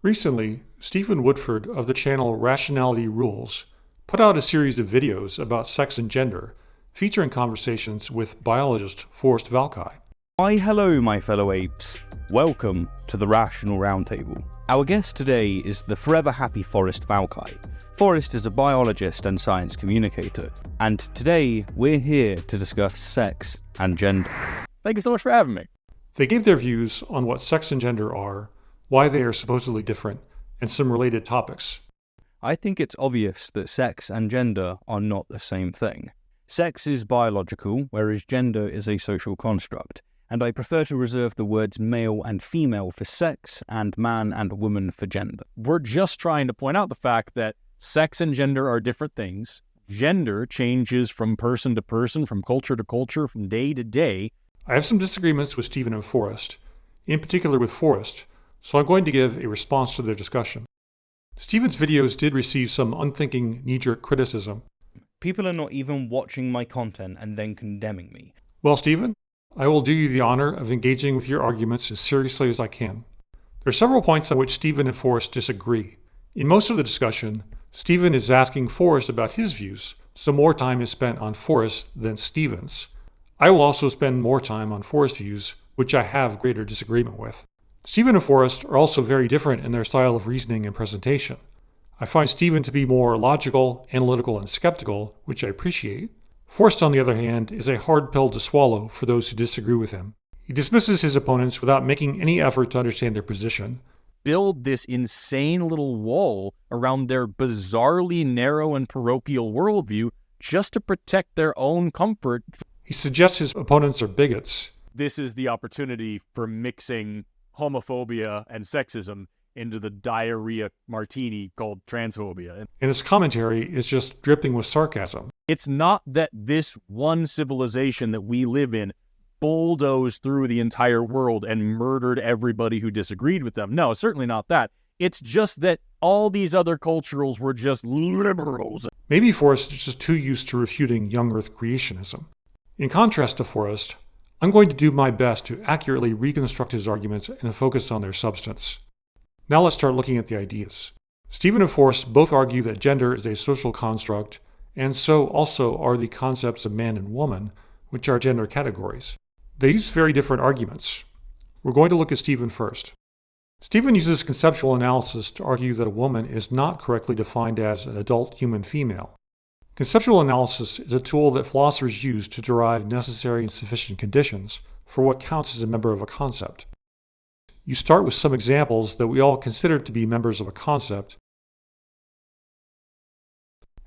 Recently, Stephen Woodford of the channel Rationality Rules put out a series of videos about sex and gender, featuring conversations with biologist Forrest Valkai. Hi, hello, my fellow apes. Welcome to the Rational Roundtable. Our guest today is the forever happy Forrest Valkai. Forrest is a biologist and science communicator, and today we're here to discuss sex and gender. Thank you so much for having me. They gave their views on what sex and gender are, why they are supposedly different, and some related topics. I think it's obvious that sex and gender are not the same thing. Sex is biological, whereas gender is a social construct, and I prefer to reserve the words male and female for sex and man and woman for gender. We're just trying to point out the fact that sex and gender are different things. Gender changes from person to person, from culture to culture, from day to day. I have some disagreements with Stephen and Forrest, in particular with Forrest, so I'm going to give a response to their discussion. Stephen's videos did receive some unthinking knee-jerk criticism. People are not even watching my content and then condemning me. Well, Stephen, I will do you the honor of engaging with your arguments as seriously as I can. There are several points on which Stephen and Forrest disagree. In most of the discussion, Stephen is asking Forrest about his views, so more time is spent on Forrest than Stephen's. I will also spend more time on Forrest's views, which I have greater disagreement with. Stephen and Forrest are also very different in their style of reasoning and presentation. I find Stephen to be more logical, analytical, and skeptical, which I appreciate. Forrest, on the other hand, is a hard pill to swallow for those who disagree with him. He dismisses his opponents without making any effort to understand their position. Build this insane little wall around their bizarrely narrow and parochial worldview just to protect their own comfort. He suggests his opponents are bigots. This is the opportunity for mixing homophobia and sexism into the diarrhea martini called transphobia. And his commentary is just dripping with sarcasm. It's not that this one civilization that we live in bulldozed through the entire world and murdered everybody who disagreed with them. No, certainly not that. It's just that all these other cultures were just liberals. Maybe Forrest is just too used to refuting young Earth creationism. In contrast to Forrest, I'm going to do my best to accurately reconstruct his arguments and focus on their substance. Now let's start looking at the ideas. Stephen and Forrest both argue that gender is a social construct, and so also are the concepts of man and woman, which are gender categories. They use very different arguments. We're going to look at Stephen first. Stephen uses conceptual analysis to argue that a woman is not correctly defined as an adult human female. Conceptual analysis is a tool that philosophers use to derive necessary and sufficient conditions for what counts as a member of a concept. You start with some examples that we all consider to be members of a concept,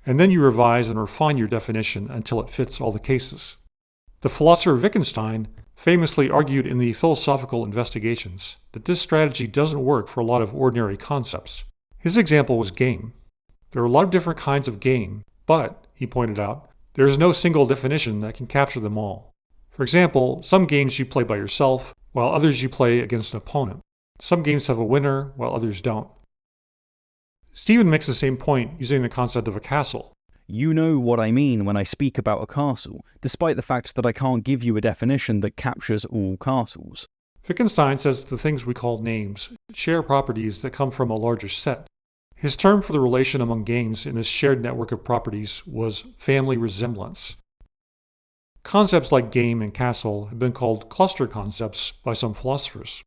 and then you revise and refine your definition until it fits all the cases. The philosopher Wittgenstein famously argued in the Philosophical Investigations that this strategy doesn't work for a lot of ordinary concepts. His example was game. There are a lot of different kinds of game, but, he pointed out, there is no single definition that can capture them all. For example, some games you play by yourself, while others you play against an opponent. Some games have a winner, while others don't. Stephen makes the same point using the concept of a castle. You know what I mean when I speak about a castle, despite the fact that I can't give you a definition that captures all castles. Wittgenstein says the things we call names share properties that come from a larger set. His term for the relation among games in this shared network of properties was family resemblance. Concepts like game and castle have been called cluster concepts by some philosophers.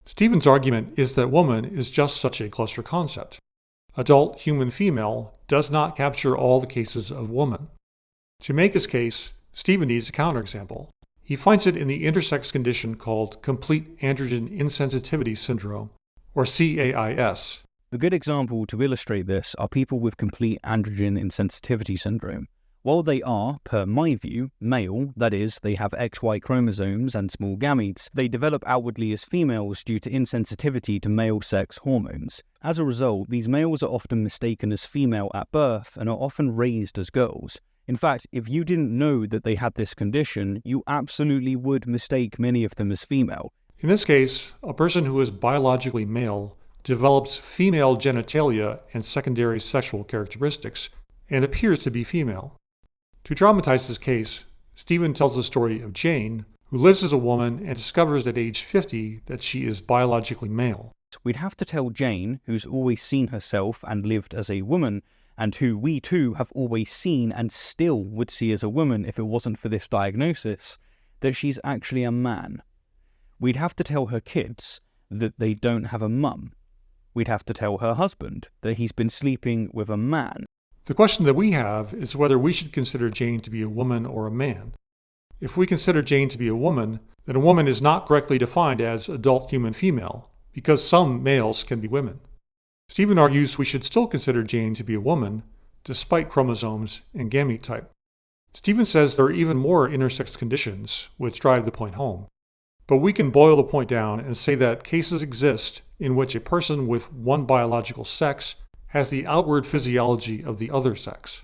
Stephen's argument is that woman is just such a cluster concept. Adult human female does not capture all the cases of woman. To make his case, Stephen needs a counterexample. He finds it in the intersex condition called complete androgen insensitivity syndrome, or CAIS. A good example to illustrate this are people with complete androgen insensitivity syndrome. While they are, per my view, male, that is, they have XY chromosomes and small gametes, they develop outwardly as females due to insensitivity to male sex hormones. As a result, these males are often mistaken as female at birth and are often raised as girls. In fact, if you didn't know that they had this condition, you absolutely would mistake many of them as female. In this case, a person who is biologically male develops female genitalia and secondary sexual characteristics and appears to be female. To dramatize this case, Stephen tells the story of Jane, who lives as a woman and discovers at age 50 that she is biologically male. We'd have to tell Jane, who's always seen herself and lived as a woman, and who we too have always seen and still would see as a woman if it wasn't for this diagnosis, that she's actually a man. We'd have to tell her kids that they don't have a mum. We'd have to tell her husband that he's been sleeping with a man. The question that we have is whether we should consider Jane to be a woman or a man. If we consider Jane to be a woman, then a woman is not correctly defined as adult human female, because some males can be women. Stephen argues we should still consider Jane to be a woman, despite chromosomes and gamete type. Stephen says there are even more intersex conditions which drive the point home. But we can boil the point down and say that cases exist in which a person with one biological sex has the outward physiology of the other sex.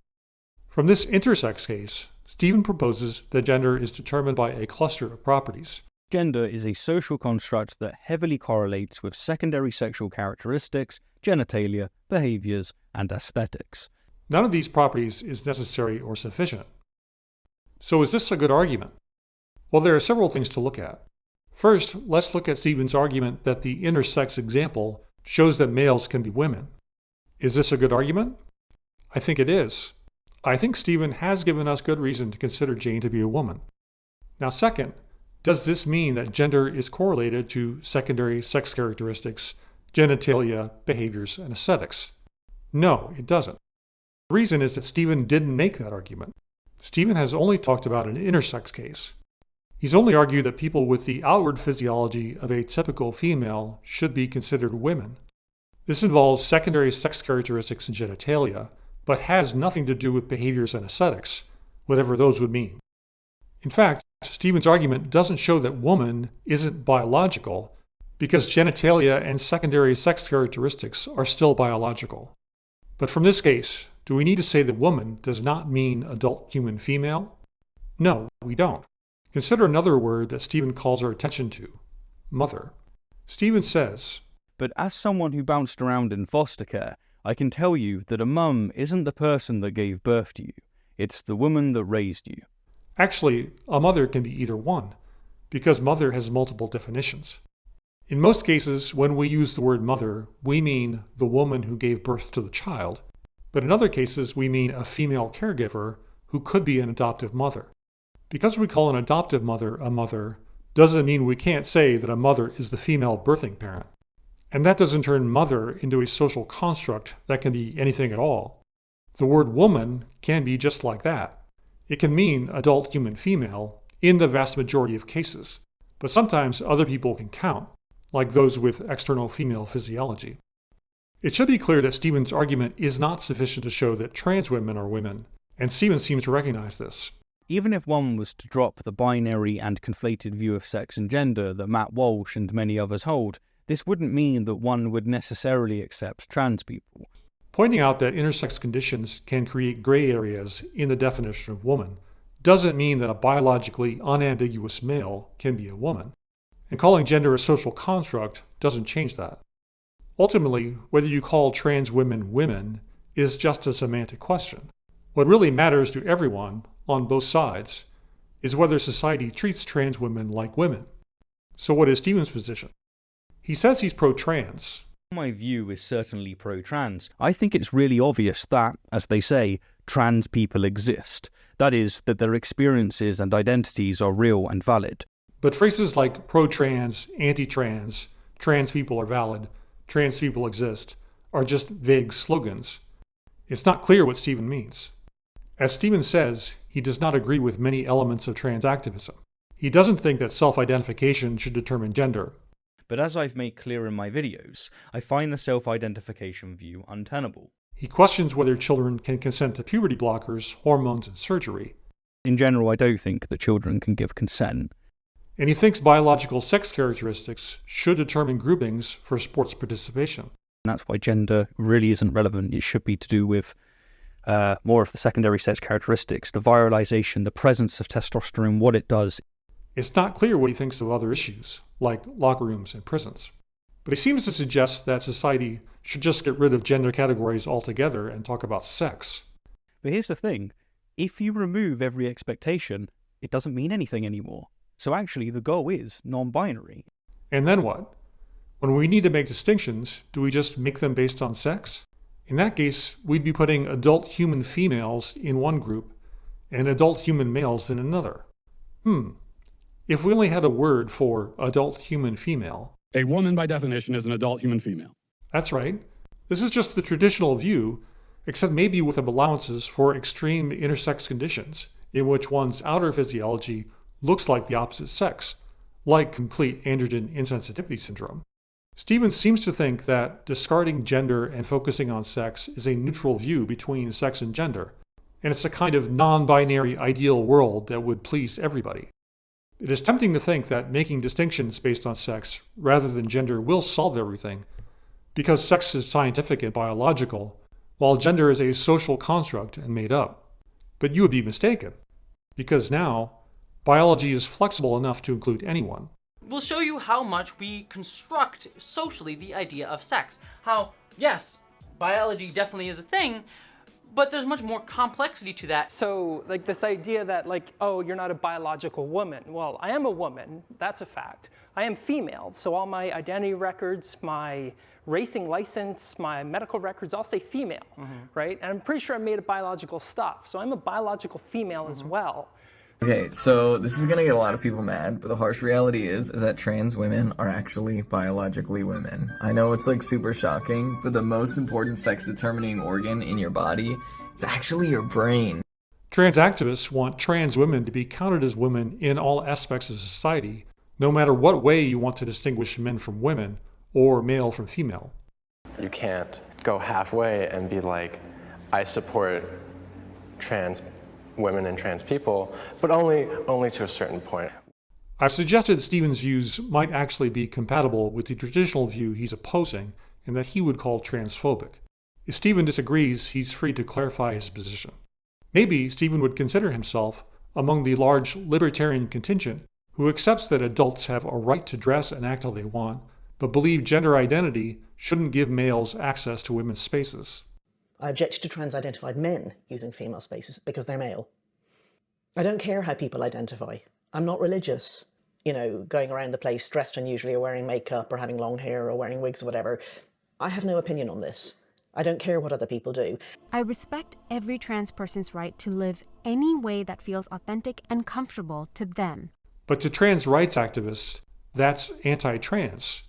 From this intersex case, Stephen proposes that gender is determined by a cluster of properties. Gender is a social construct that heavily correlates with secondary sexual characteristics, genitalia, behaviors, and aesthetics. None of these properties is necessary or sufficient. So is this a good argument? Well, there are several things to look at. First, let's look at Stephen's argument that the intersex example shows that males can be women. Is this a good argument? I think it is. I think Stephen has given us good reason to consider Jane to be a woman. Now, second, does this mean that gender is correlated to secondary sex characteristics, genitalia, behaviors, and aesthetics? No, it doesn't. The reason is that Stephen didn't make that argument. Stephen has only talked about an intersex case. He's only argued that people with the outward physiology of a typical female should be considered women. This involves secondary sex characteristics and genitalia, but has nothing to do with behaviors and aesthetics, whatever those would mean. In fact, Stephen's argument doesn't show that woman isn't biological, because genitalia and secondary sex characteristics are still biological. But from this case, do we need to say that woman does not mean adult human female? No, we don't. Consider another word that Stephen calls our attention to: mother. Stephen says, "But as someone who bounced around in foster care, I can tell you that a mum isn't the person that gave birth to you. It's the woman that raised you." Actually, a mother can be either one, because mother has multiple definitions. In most cases, when we use the word mother, we mean the woman who gave birth to the child, but in other cases, we mean a female caregiver who could be an adoptive mother. Because we call an adoptive mother a mother, doesn't mean we can't say that a mother is the female birthing parent. And that doesn't turn mother into a social construct that can be anything at all. The word woman can be just like that. It can mean adult human female in the vast majority of cases, but sometimes other people can count, like those with external female physiology. It should be clear that Stephen's argument is not sufficient to show that trans women are women, and Stephen seems to recognize this. Even if one was to drop the binary and conflated view of sex and gender that Matt Walsh and many others hold, this wouldn't mean that one would necessarily accept trans people. Pointing out that intersex conditions can create gray areas in the definition of woman doesn't mean that a biologically unambiguous male can be a woman. And calling gender a social construct doesn't change that. Ultimately, whether you call trans women women is just a semantic question. What really matters to everyone, on both sides, is whether society treats trans women like women. So what is Stephen's position? He says he's pro-trans. My view is certainly pro-trans. I think it's really obvious that, as they say, trans people exist. That is, that their experiences and identities are real and valid. But phrases like pro-trans, anti-trans, trans people are valid, trans people exist, are just vague slogans. It's not clear what Stephen means. As Stephen says, he does not agree with many elements of trans activism. He doesn't think that self-identification should determine gender. But as I've made clear in my videos, I find the self-identification view untenable. He questions whether children can consent to puberty blockers, hormones, and surgery. In general, I don't think that children can give consent. And he thinks biological sex characteristics should determine groupings for sports participation. And that's why gender really isn't relevant. It should be to do with more of the secondary sex characteristics, the viralization, the presence of testosterone, what it does. It's not clear what he thinks of other issues, like locker rooms and prisons. But he seems to suggest that society should just get rid of gender categories altogether and talk about sex. But here's the thing. If you remove every expectation, it doesn't mean anything anymore. So actually, the goal is non-binary. And then what? When we need to make distinctions, do we just make them based on sex? In that case, we'd be putting adult human females in one group and adult human males in another. If we only had a word for adult human female. A woman, by definition, is an adult human female. That's right. This is just the traditional view, except maybe with allowances for extreme intersex conditions, in which one's outer physiology looks like the opposite sex, like complete androgen insensitivity syndrome. Stevens seems to think that discarding gender and focusing on sex is a neutral view between sex and gender, and it's a kind of non-binary ideal world that would please everybody. It is tempting to think that making distinctions based on sex rather than gender will solve everything, because sex is scientific and biological, while gender is a social construct and made up. But you would be mistaken, because now, biology is flexible enough to include anyone. We'll show you how much we construct socially the idea of sex. How, yes, biology definitely is a thing, but there's much more complexity to that. So, like this idea that, like, oh, you're not a biological woman. Well, I am a woman, that's a fact. I am female, so all my identity records, my racing license, my medical records all say female, right? And I'm pretty sure I'm made of biological stuff, so I'm a biological female as well. Okay, so this is gonna get a lot of people mad, but the harsh reality is that trans women are actually biologically women. I know it's like super shocking, but the most important sex determining organ in your body is actually your brain. Trans activists want trans women to be counted as women in all aspects of society, no matter what way you want to distinguish men from women or male from female. You can't go halfway and be like, I support trans women and trans people, but only to a certain point. I've suggested Stevens' views might actually be compatible with the traditional view he's opposing and that he would call transphobic. If Stephen disagrees, he's free to clarify his position. Maybe Stephen would consider himself among the large libertarian contingent who accepts that adults have a right to dress and act how they want, but believe gender identity shouldn't give males access to women's spaces. I object to trans-identified men using female spaces because they're male. I don't care how people identify. I'm not religious, you know, going around the place dressed unusually or wearing makeup or having long hair or wearing wigs or whatever. I have no opinion on this. I don't care what other people do. I respect every trans person's right to live any way that feels authentic and comfortable to them. But to trans rights activists, that's anti-trans.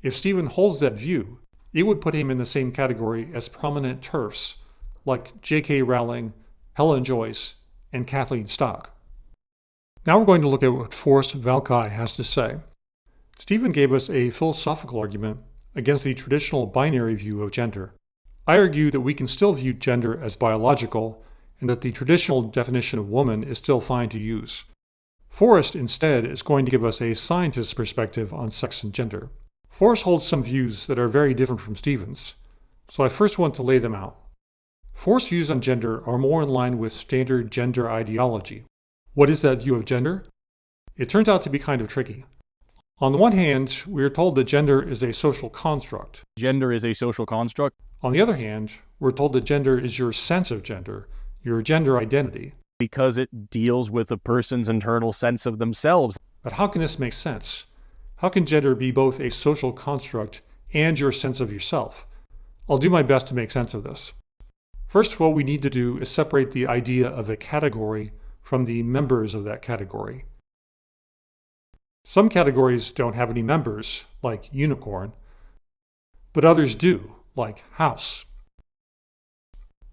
If Stephen holds that view, it would put him in the same category as prominent TERFs like J.K. Rowling, Helen Joyce, and Kathleen Stock. Now we're going to look at what Forrest Valkai has to say. Stephen gave us a philosophical argument against the traditional binary view of gender. I argue that we can still view gender as biological and that the traditional definition of woman is still fine to use. Forrest instead is going to give us a scientist's perspective on sex and gender. Forrest holds some views that are very different from Stephen's, so I first want to lay them out. Forrest's views on gender are more in line with standard gender ideology. What is that view of gender? It turns out to be kind of tricky. On the one hand, we are told that gender is a social construct. Gender is a social construct. On the other hand, we're told that gender is your sense of gender, your gender identity. Because it deals with a person's internal sense of themselves. But how can this make sense? How can gender be both a social construct and your sense of yourself? I'll do my best to make sense of this. First, what we need to do is separate the idea of a category from the members of that category. Some categories don't have any members, like unicorn, but others do, like house.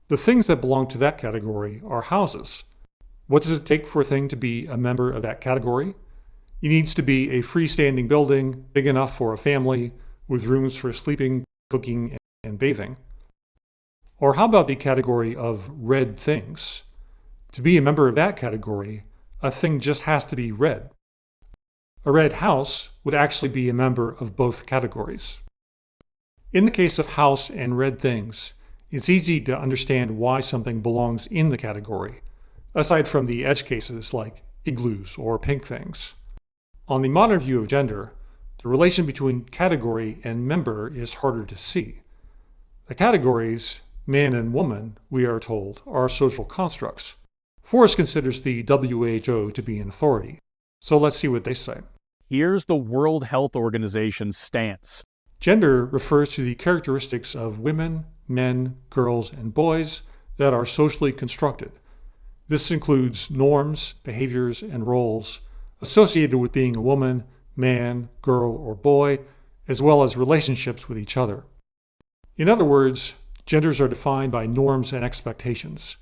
The things that belong to that category are houses. What does it take for a thing to be a member of that category? It needs to be a freestanding building, big enough for a family, with rooms for sleeping, cooking, and bathing. Or how about the category of red things? To be a member of that category, a thing just has to be red. A red house would actually be a member of both categories. In the case of house and red things, it's easy to understand why something belongs in the category, aside from the edge cases like igloos or pink things. On the modern view of gender, the relation between category and member is harder to see. The categories, man and woman, we are told, are social constructs. Forrest considers the WHO to be an authority. So let's see what they say. Here's the World Health Organization's stance. Gender refers to the characteristics of women, men, girls, and boys that are socially constructed. This includes norms, behaviors, and roles associated with being a woman, man, girl, or boy, as well as relationships with each other. In other words, genders are defined by norms and expectations.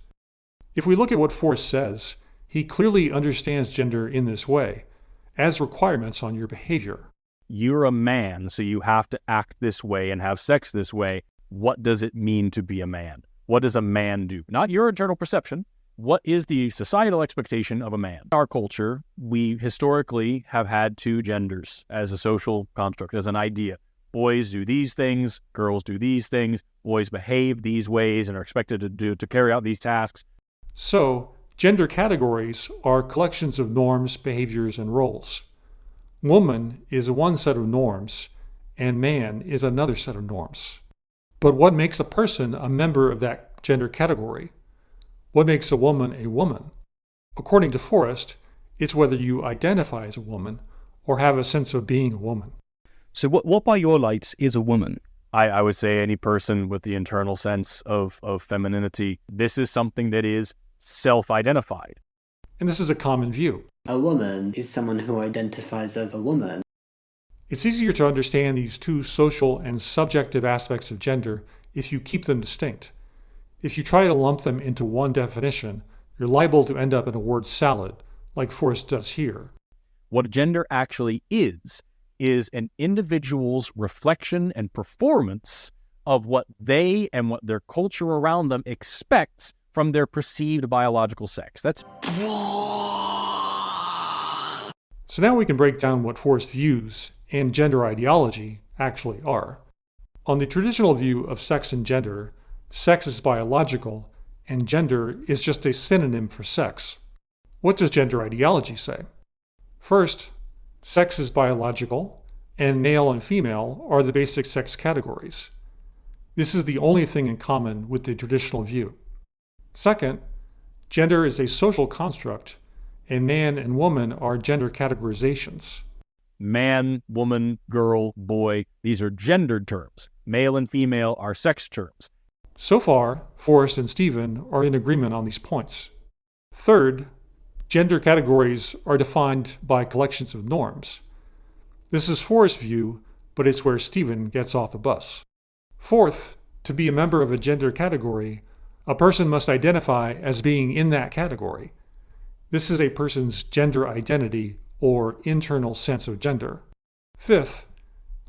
If we look at what Forrest says, he clearly understands gender in this way, as requirements on your behavior. You're a man, so you have to act this way and have sex this way. What does it mean to be a man? What does a man do? Not your internal perception. What is the societal expectation of a man? In our culture, we historically have had two genders as a social construct, as an idea. Boys do these things, girls do these things, boys behave these ways and are expected to carry out these tasks. So, gender categories are collections of norms, behaviors, and roles. Woman is one set of norms, and man is another set of norms. But what makes a person a member of that gender category? What makes a woman a woman? According to Forrest, it's whether you identify as a woman or have a sense of being a woman. So what by your lights is a woman? I would say any person with the internal sense of femininity. This is something that is self-identified. And this is a common view. A woman is someone who identifies as a woman. It's easier to understand these two social and subjective aspects of gender if you keep them distinct. If you try to lump them into one definition, you're liable to end up in a word salad, like Forrest does here. What gender actually is an individual's reflection and performance of what they and what their culture around them expects from their perceived biological sex. That's... So now we can break down what Forrest's views and gender ideology actually are. On the traditional view of sex and gender, sex is biological, and gender is just a synonym for sex. What does gender ideology say? First, sex is biological, and male and female are the basic sex categories. This is the only thing in common with the traditional view. Second, gender is a social construct, and man and woman are gender categorizations. Man, woman, girl, boy, these are gendered terms. Male and female are sex terms. So far, Forrest and Stephen are in agreement on these points. Third, gender categories are defined by collections of norms. This is Forrest's view, but it's where Stephen gets off the bus. Fourth, to be a member of a gender category, a person must identify as being in that category. This is a person's gender identity or internal sense of gender. Fifth,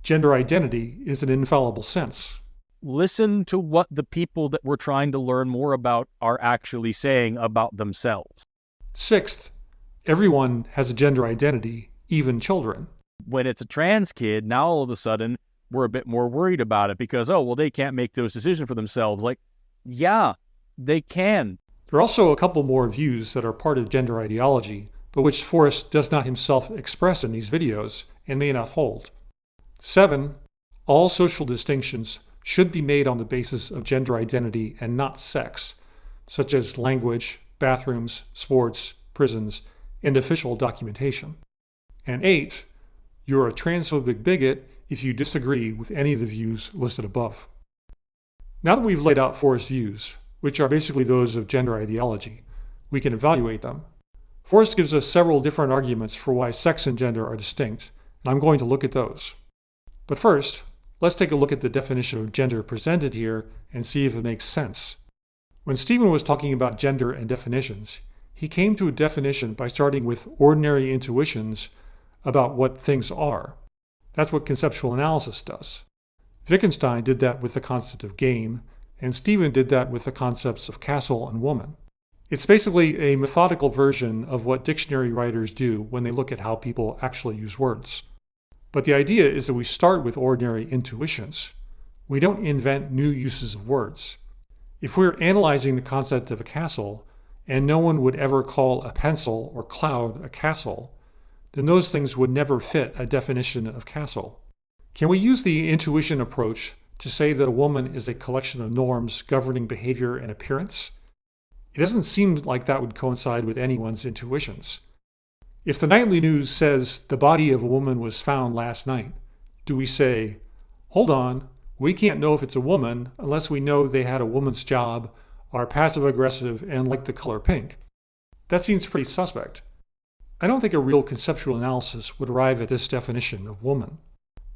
gender identity is an infallible sense. Listen to what the people that we're trying to learn more about are actually saying about themselves. Sixth, everyone has a gender identity, even children. When it's a trans kid, now all of a sudden we're a bit more worried about it because, oh, well, they can't make those decisions for themselves. Like, yeah, they can. There are also a couple more views that are part of gender ideology, but which Forrest does not himself express in these videos and may not hold. 7. All social distinctions should be made on the basis of gender identity and not sex, such as language, bathrooms, sports, prisons, and official documentation. And 8. You're a transphobic bigot if you disagree with any of the views listed above. Now that we've laid out Forrest's views, which are basically those of gender ideology, we can evaluate them. Forrest gives us several different arguments for why sex and gender are distinct, and I'm going to look at those. But first, let's take a look at the definition of gender presented here and see if it makes sense. When Stephen was talking about gender and definitions, he came to a definition by starting with ordinary intuitions about what things are. That's what conceptual analysis does. Wittgenstein did that with the concept of game, and Stephen did that with the concepts of castle and woman. It's basically a methodical version of what dictionary writers do when they look at how people actually use words. But the idea is that we start with ordinary intuitions. We don't invent new uses of words. If we're analyzing the concept of a castle, and no one would ever call a pencil or cloud a castle, then those things would never fit a definition of castle. Can we use the intuition approach to say that a woman is a collection of norms governing behavior and appearance? It doesn't seem like that would coincide with anyone's intuitions. If the nightly news says the body of a woman was found last night, do we say, hold on, we can't know if it's a woman unless we know they had a woman's job, are passive-aggressive, and like the color pink? That seems pretty suspect. I don't think a real conceptual analysis would arrive at this definition of woman.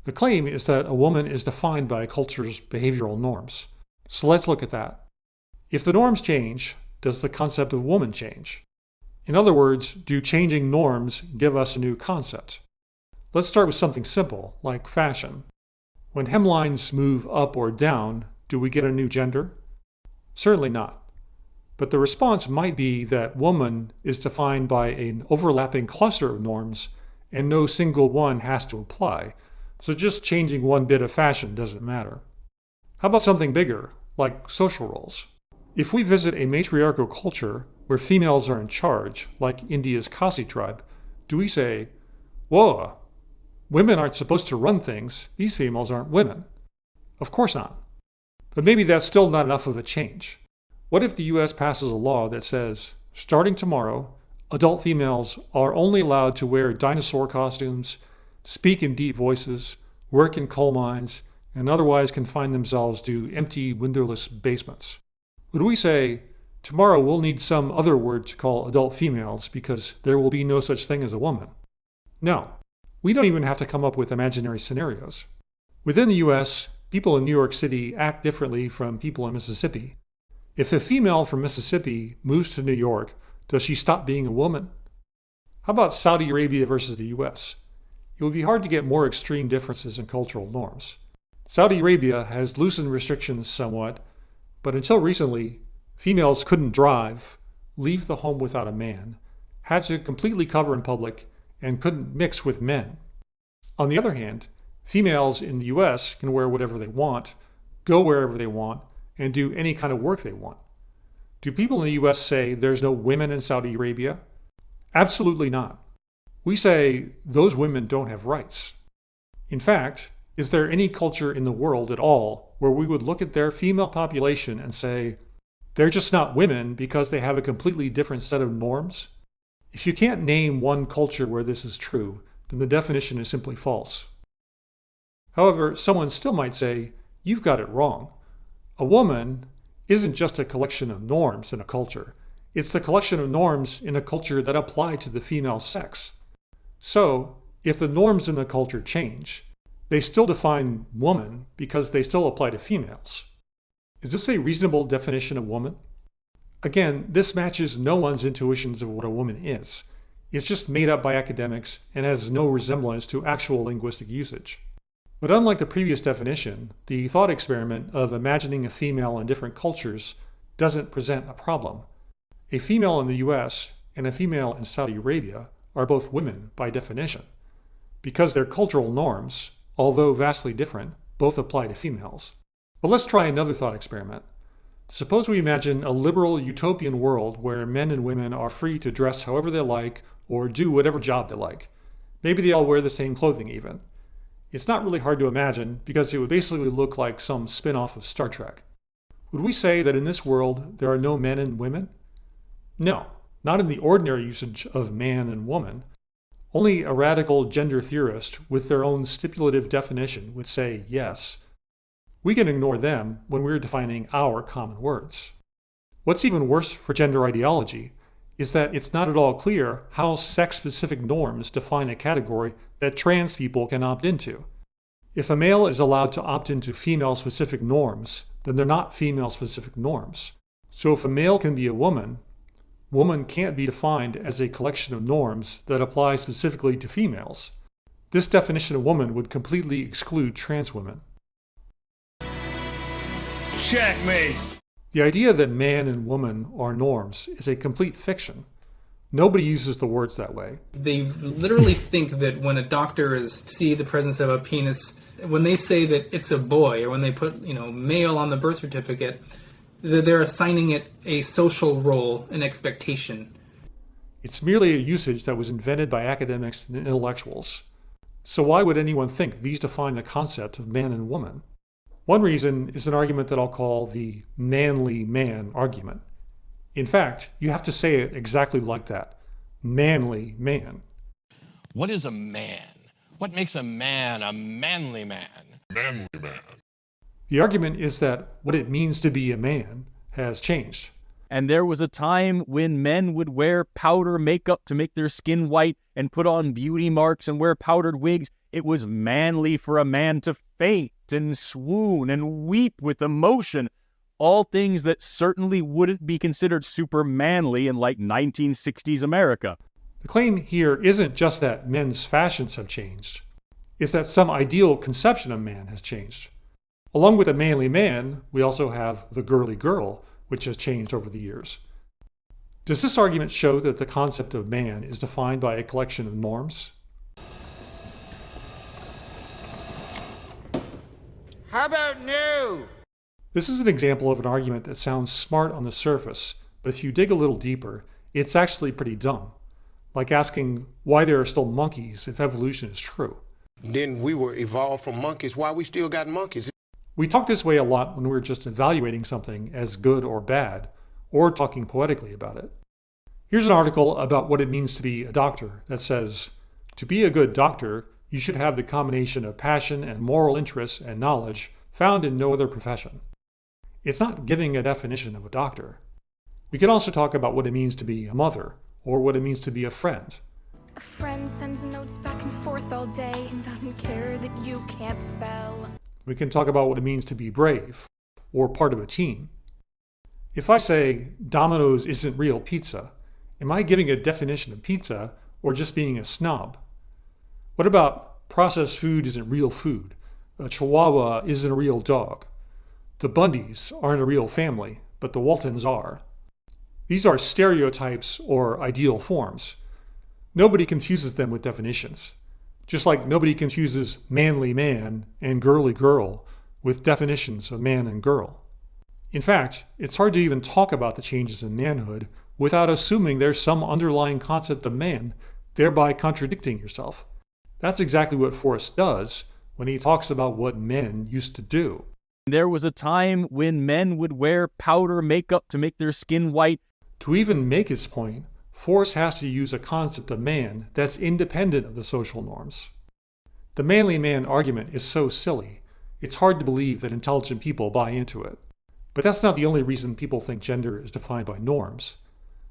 The claim is that a woman is defined by a culture's behavioral norms. So let's look at that. If the norms change, does the concept of woman change? In other words, do changing norms give us a new concept? Let's start with something simple, like fashion. When hemlines move up or down, do we get a new gender? Certainly not. But the response might be that woman is defined by an overlapping cluster of norms, and no single one has to apply, so just changing one bit of fashion doesn't matter. How about something bigger, like social roles? If we visit a matriarchal culture where females are in charge, like India's Khasi tribe, do we say, whoa, women aren't supposed to run things, these females aren't women? Of course not. But maybe that's still not enough of a change. What if the US passes a law that says, starting tomorrow, adult females are only allowed to wear dinosaur costumes, speak in deep voices, work in coal mines, and otherwise confine themselves to empty, windowless basements? Would we say, tomorrow we'll need some other word to call adult females because there will be no such thing as a woman? No. We don't even have to come up with imaginary scenarios. Within the US, people in New York City act differently from people in Mississippi. If a female from Mississippi moves to New York, does she stop being a woman? How about Saudi Arabia versus the US? It would be hard to get more extreme differences in cultural norms. Saudi Arabia has loosened restrictions somewhat, but until recently, females couldn't drive, leave the home without a man, had to completely cover in public, and couldn't mix with men. On the other hand, females in the US can wear whatever they want, go wherever they want, and do any kind of work they want. Do people in the US say there's no women in Saudi Arabia? Absolutely not. We say those women don't have rights. In fact, is there any culture in the world at all where we would look at their female population and say, they're just not women because they have a completely different set of norms? If you can't name one culture where this is true, then the definition is simply false. However, someone still might say, you've got it wrong. A woman isn't just a collection of norms in a culture. It's the collection of norms in a culture that apply to the female sex. So, if the norms in the culture change, they still define woman because they still apply to females. Is this a reasonable definition of woman? Again, this matches no one's intuitions of what a woman is. It's just made up by academics and has no resemblance to actual linguistic usage. But unlike the previous definition, the thought experiment of imagining a female in different cultures doesn't present a problem. A female in the US and a female in Saudi Arabia are both women by definition, because their cultural norms, although vastly different, both apply to females. But let's try another thought experiment. Suppose we imagine a liberal utopian world where men and women are free to dress however they like or do whatever job they like. Maybe they all wear the same clothing even. It's not really hard to imagine because it would basically look like some spin-off of Star Trek. Would we say that in this world there are no men and women? No, not in the ordinary usage of man and woman. Only a radical gender theorist with their own stipulative definition would say yes. We can ignore them when we're defining our common words. What's even worse for gender ideology is that it's not at all clear how sex-specific norms define a category that trans people can opt into. If a male is allowed to opt into female-specific norms, then they're not female-specific norms. So if a male can be a woman, woman can't be defined as a collection of norms that apply specifically to females. This definition of woman would completely exclude trans women. Checkmate! The idea that man and woman are norms is a complete fiction. Nobody uses the words that way. They literally think that when a doctor see the presence of a penis, when they say that it's a boy, or when they put, male on the birth certificate, that they're assigning it a social role, an expectation. It's merely a usage that was invented by academics and intellectuals. So why would anyone think these define the concept of man and woman? One reason is an argument that I'll call the manly man argument. In fact, you have to say it exactly like that. Manly man. What is a man? What makes a man a manly man? Manly man. The argument is that what it means to be a man has changed. And there was a time when men would wear powder makeup to make their skin white and put on beauty marks and wear powdered wigs. It was manly for a man to faint and swoon and weep with emotion. All things that certainly wouldn't be considered super manly in like 1960s America. The claim here isn't just that men's fashions have changed. It's that some ideal conception of man has changed. Along with the manly man, we also have the girly girl, which has changed over the years. Does this argument show that the concept of man is defined by a collection of norms? How about no? This is an example of an argument that sounds smart on the surface, but if you dig a little deeper, it's actually pretty dumb. Like asking why there are still monkeys if evolution is true. Then we were evolved from monkeys. Why we still got monkeys? We talk this way a lot when we're just evaluating something as good or bad, or talking poetically about it. Here's an article about what it means to be a doctor that says, to be a good doctor, you should have the combination of passion and moral interests and knowledge found in no other profession. It's not giving a definition of a doctor. We can also talk about what it means to be a mother, or what it means to be a friend. A friend sends notes back and forth all day and doesn't care that you can't spell. We can talk about what it means to be brave, or part of a team. If I say Domino's isn't real pizza, am I giving a definition of pizza or just being a snob? What about processed food isn't real food? A Chihuahua isn't a real dog. The Bundys aren't a real family, but the Waltons are. These are stereotypes or ideal forms. Nobody confuses them with definitions. Just like nobody confuses manly man and girly girl with definitions of man and girl. In fact, it's hard to even talk about the changes in manhood without assuming there's some underlying concept of man, thereby contradicting yourself. That's exactly what Forrest does when he talks about what men used to do. There was a time when men would wear powder makeup to make their skin white. To even make his point, Forrest has to use a concept of man that's independent of the social norms. The manly man argument is so silly, it's hard to believe that intelligent people buy into it. But that's not the only reason people think gender is defined by norms.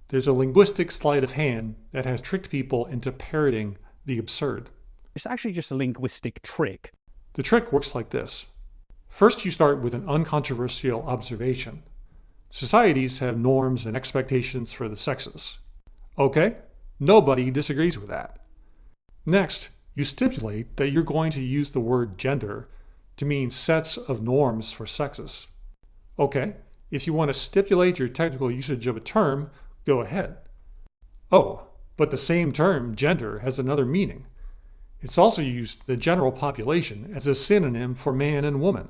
There's a linguistic sleight of hand that has tricked people into parroting the absurd. It's actually just a linguistic trick. The trick works like this. First, you start with an uncontroversial observation. Societies have norms and expectations for the sexes. Okay, nobody disagrees with that. Next, you stipulate that you're going to use the word gender to mean sets of norms for sexes. Okay, if you want to stipulate your technical usage of a term, go ahead. Oh, but the same term, gender, has another meaning. It's also used in the general population as a synonym for man and woman.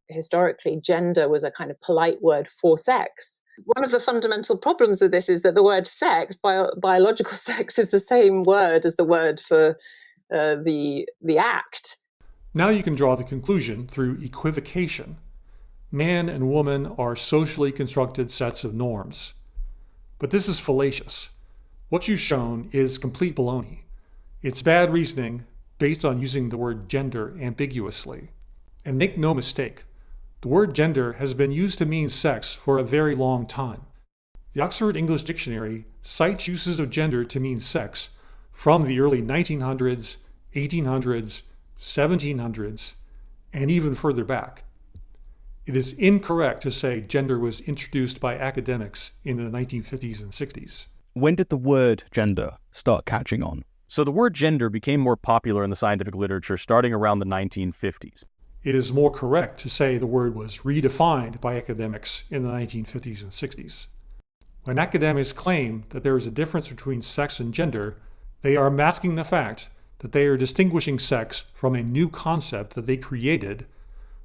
Historically, gender was a kind of polite word for sex. One of the fundamental problems with this is that the word sex, biological sex, is the same word as the word for the act. Now you can draw the conclusion through equivocation. Man and woman are socially constructed sets of norms. But this is fallacious. What you've shown is complete baloney. It's bad reasoning based on using the word gender ambiguously. And make no mistake, the word gender has been used to mean sex for a very long time. The Oxford English Dictionary cites uses of gender to mean sex from the early 1900s, 1800s, 1700s, and even further back. It is incorrect to say gender was introduced by academics in the 1950s and 60s. When did the word gender start catching on? So the word gender became more popular in the scientific literature starting around the 1950s. It is more correct to say the word was redefined by academics in the 1950s and 60s. When academics claim that there is a difference between sex and gender, they are masking the fact that they are distinguishing sex from a new concept that they created,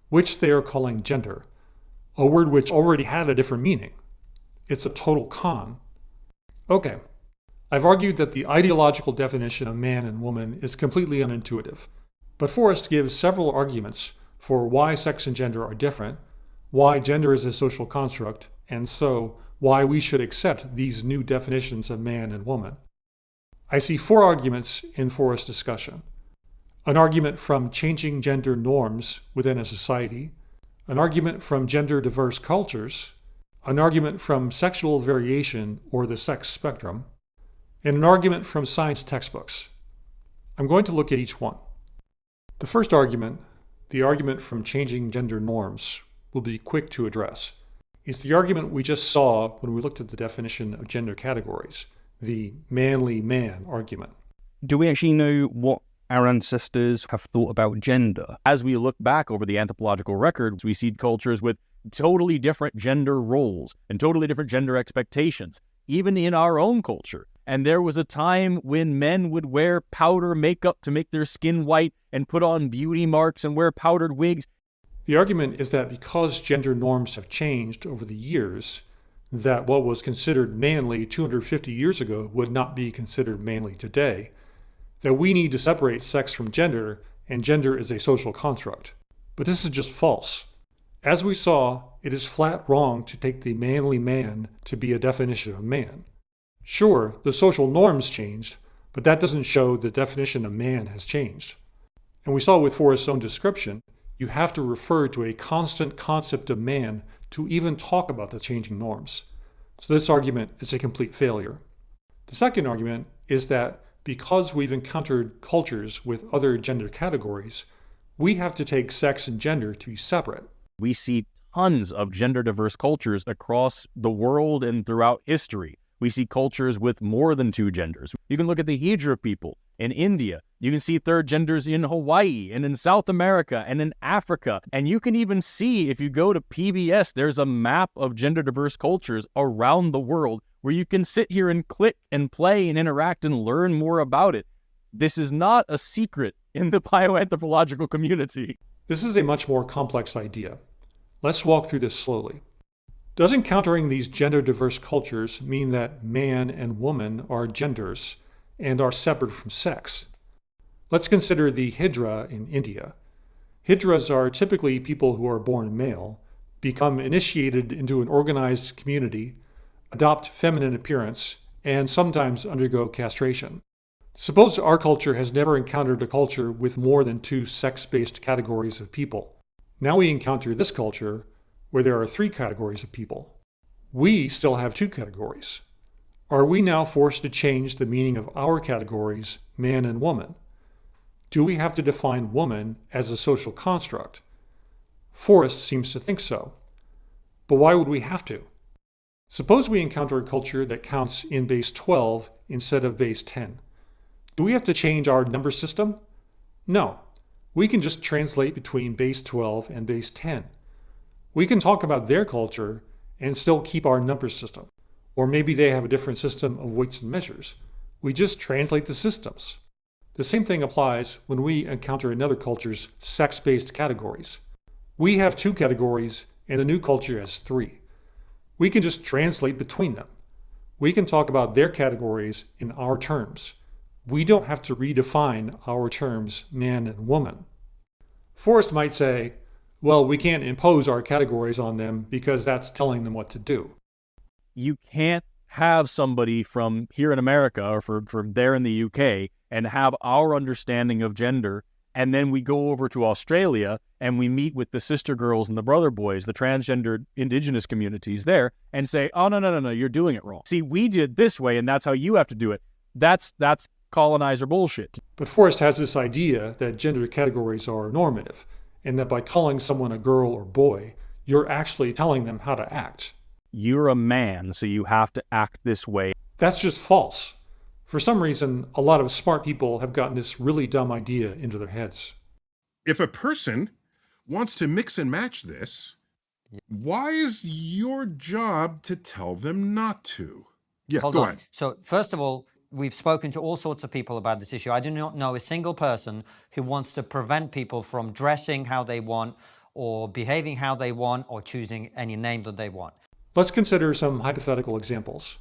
which they are calling gender, a word which already had a different meaning. It's a total con. Okay, I've argued that the ideological definition of man and woman is completely unintuitive, but Forrest gives several arguments for why sex and gender are different, why gender is a social construct, and so why we should accept these new definitions of man and woman. I see four arguments in Forrest's discussion. An argument from changing gender norms within a society, an argument from gender-diverse cultures, an argument from sexual variation or the sex spectrum, and an argument from science textbooks. I'm going to look at each one. The first argument, the argument from changing gender norms, will be quick to address. It's the argument we just saw when we looked at the definition of gender categories, the manly man argument. Do we actually know what our ancestors have thought about gender? As we look back over the anthropological records, we see cultures with totally different gender roles and totally different gender expectations, even in our own culture. And there was a time when men would wear powder makeup to make their skin white and put on beauty marks and wear powdered wigs. The argument is that because gender norms have changed over the years, that what was considered manly 250 years ago would not be considered manly today, that we need to separate sex from gender, and gender is a social construct. But this is just false. As we saw, it is flat wrong to take the manly man to be a definition of man. Sure, the social norms changed, but that doesn't show the definition of man has changed. And we saw with Forrest's own description, you have to refer to a constant concept of man to even talk about the changing norms. So this argument is a complete failure. The second argument is that because we've encountered cultures with other gender categories, we have to take sex and gender to be separate. We see tons of gender-diverse cultures across the world and throughout history. We see cultures with more than two genders. You can look at the Hijra people in India. You can see third genders in Hawaii and in South America and in Africa. And you can even see, if you go to PBS, there's a map of gender-diverse cultures around the world where you can sit here and click and play and interact and learn more about it. This is not a secret in the bioanthropological community. This is a much more complex idea. Let's walk through this slowly. Does encountering these gender-diverse cultures mean that man and woman are genders and are separate from sex? Let's consider the Hijra in India. Hijras are typically people who are born male, become initiated into an organized community, adopt feminine appearance, and sometimes undergo castration. Suppose our culture has never encountered a culture with more than two sex-based categories of people. Now we encounter this culture where there are three categories of people. We still have two categories. Are we now forced to change the meaning of our categories, man and woman? Do we have to define woman as a social construct? Forrest seems to think so. But why would we have to? Suppose we encounter a culture that counts in base 12 instead of base 10. Do we have to change our number system? No. We can just translate between base 12 and base 10. We can talk about their culture and still keep our number system. Or maybe they have a different system of weights and measures. We just translate the systems. The same thing applies when we encounter another culture's sex-based categories. We have two categories and the new culture has three. We can just translate between them. We can talk about their categories in our terms. We don't have to redefine our terms man and woman. Forrest might say, well, we can't impose our categories on them because that's telling them what to do. You can't have somebody from here in America or from there in the UK and have our understanding of gender, and then we go over to Australia and we meet with the sister girls and the brother boys, the transgendered indigenous communities there, and say, oh, no, you're doing it wrong. See, we did this way and that's how you have to do it. That's colonizer bullshit. But Forrest has this idea that gender categories are normative, and that by calling someone a girl or boy, you're actually telling them how to act. You're a man, so you have to act this way. That's just false. For some reason, a lot of smart people have gotten this really dumb idea into their heads. If a person wants to mix and match this, why is your job to tell them not to? Yeah, Hold go on. ahead. So first of all, we've spoken to all sorts of people about this issue. I do not know a single person who wants to prevent people from dressing how they want or behaving how they want or choosing any name that they want. Let's consider some hypothetical examples.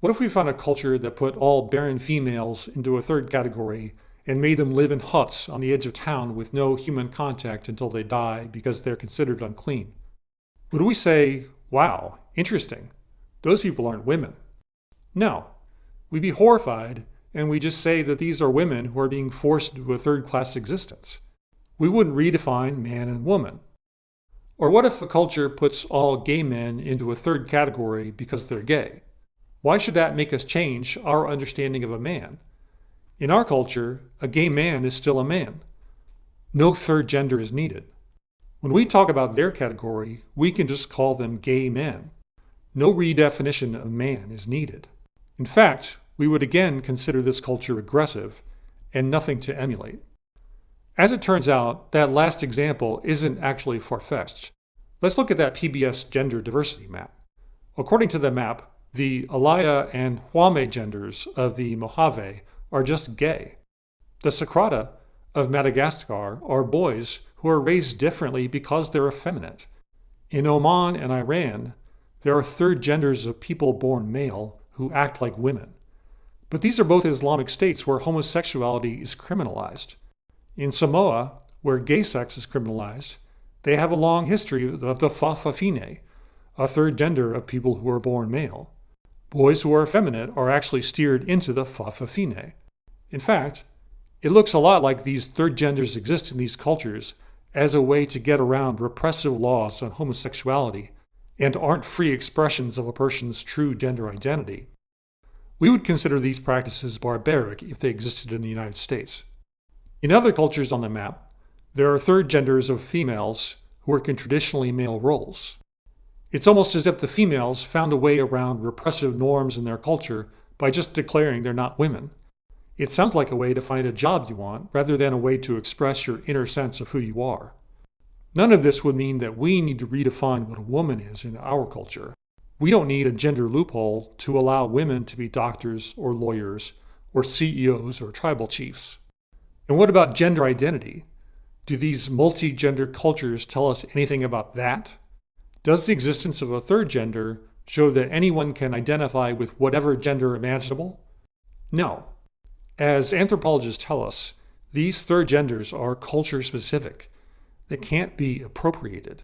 What if we found a culture that put all barren females into a third category and made them live in huts on the edge of town with no human contact until they die because they're considered unclean? Would we say, wow, interesting, those people aren't women? No. We'd be horrified and we just say that these are women who are being forced into a third-class existence. We wouldn't redefine man and woman. Or what if a culture puts all gay men into a third category because they're gay? Why should that make us change our understanding of a man? In our culture, a gay man is still a man. No third gender is needed. When we talk about their category, we can just call them gay men. No redefinition of man is needed. In fact, we would again consider this culture aggressive and nothing to emulate. As it turns out, that last example isn't actually far-fetched. Let's look at that PBS gender diversity map. According to the map, the Alaya and Hwame genders of the Mojave are just gay. The Sakrata of Madagascar are boys who are raised differently because they're effeminate. In Oman and Iran, there are third genders of people born male who act like women. But these are both Islamic states where homosexuality is criminalized. In Samoa, where gay sex is criminalized, they have a long history of the Fa'afafine, a third gender of people who are born male. Boys who are effeminate are actually steered into the Fa'afafine. In fact, it looks a lot like these third genders exist in these cultures as a way to get around repressive laws on homosexuality and aren't free expressions of a person's true gender identity. We would consider these practices barbaric if they existed in the United States. In other cultures on the map, there are third genders of females who work in traditionally male roles. It's almost as if the females found a way around repressive norms in their culture by just declaring they're not women. It sounds like a way to find a job you want rather than a way to express your inner sense of who you are. None of this would mean that we need to redefine what a woman is in our culture. We don't need a gender loophole to allow women to be doctors or lawyers or CEOs or tribal chiefs. And what about gender identity? Do these multi-gender cultures tell us anything about that? Does the existence of a third gender show that anyone can identify with whatever gender imaginable? No. As anthropologists tell us, these third genders are culture-specific. They can't be appropriated.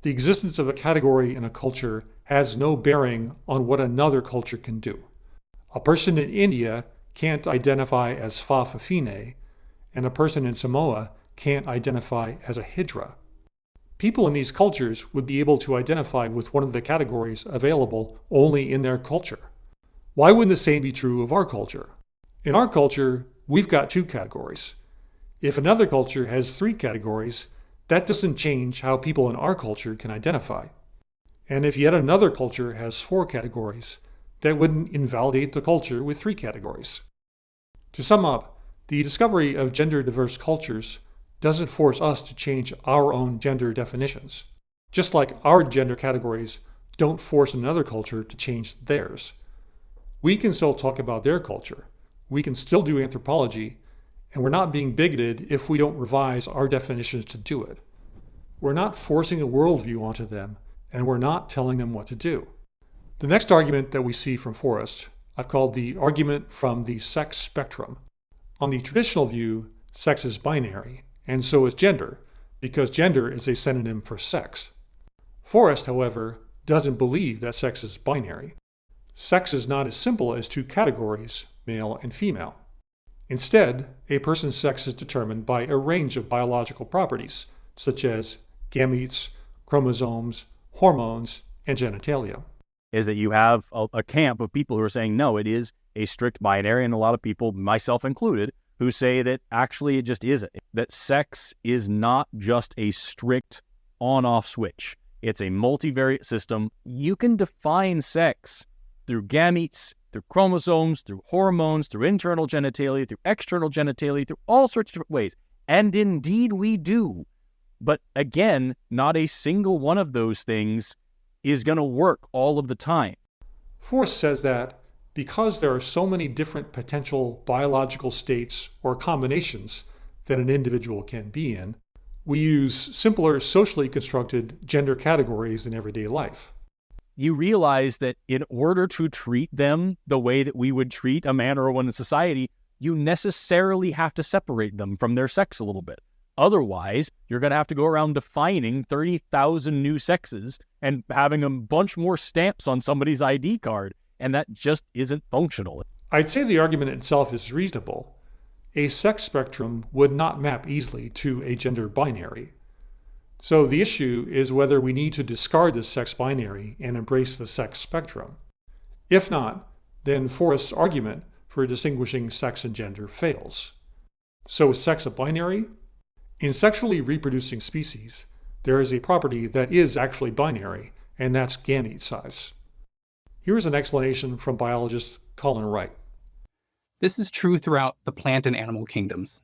The existence of a category in a culture has no bearing on what another culture can do. A person in India can't identify as Fa'afafine, and a person in Samoa can't identify as a Hijra. People in these cultures would be able to identify with one of the categories available only in their culture. Why wouldn't the same be true of our culture? In our culture, we've got 2 categories. If another culture has 3 categories, that doesn't change how people in our culture can identify. And if yet another culture has 4 categories, that wouldn't invalidate the culture with 3 categories. To sum up, the discovery of gender-diverse cultures doesn't force us to change our own gender definitions, just like our gender categories don't force another culture to change theirs. We can still talk about their culture. We can still do anthropology, and we're not being bigoted if we don't revise our definitions to do it. We're not forcing a worldview onto them, and we're not telling them what to do. The next argument that we see from Forrest, I've called the argument from the sex spectrum. On the traditional view, sex is binary, and so is gender, because gender is a synonym for sex. Forrest, however, doesn't believe that sex is binary. Sex is not as simple as 2 categories, male and female. Instead, a person's sex is determined by a range of biological properties, such as gametes, chromosomes, hormones, and genitalia. Is that you have a camp of people who are saying, no, it is a strict binary, and a lot of people, myself included, who say that actually it just isn't. That sex is not just a strict on-off switch. It's a multivariate system. You can define sex through gametes, through chromosomes, through hormones, through internal genitalia, through external genitalia, through all sorts of different ways. And indeed we do. But again, not a single one of those things is going to work all of the time. Forrest says that because there are so many different potential biological states or combinations that an individual can be in, we use simpler socially constructed gender categories in everyday life. You realize that in order to treat them the way that we would treat a man or a woman in society, you necessarily have to separate them from their sex a little bit. Otherwise, you're going to have to go around defining 30,000 new sexes and having a bunch more stamps on somebody's ID card, and that just isn't functional. I'd say the argument itself is reasonable. A sex spectrum would not map easily to a gender binary. So the issue is whether we need to discard the sex binary and embrace the sex spectrum. If not, then Forrest's argument for distinguishing sex and gender fails. So is sex a binary? In sexually reproducing species, there is a property that is actually binary, and that's gamete size. Here's an explanation from biologist Colin Wright. This is true throughout the plant and animal kingdoms.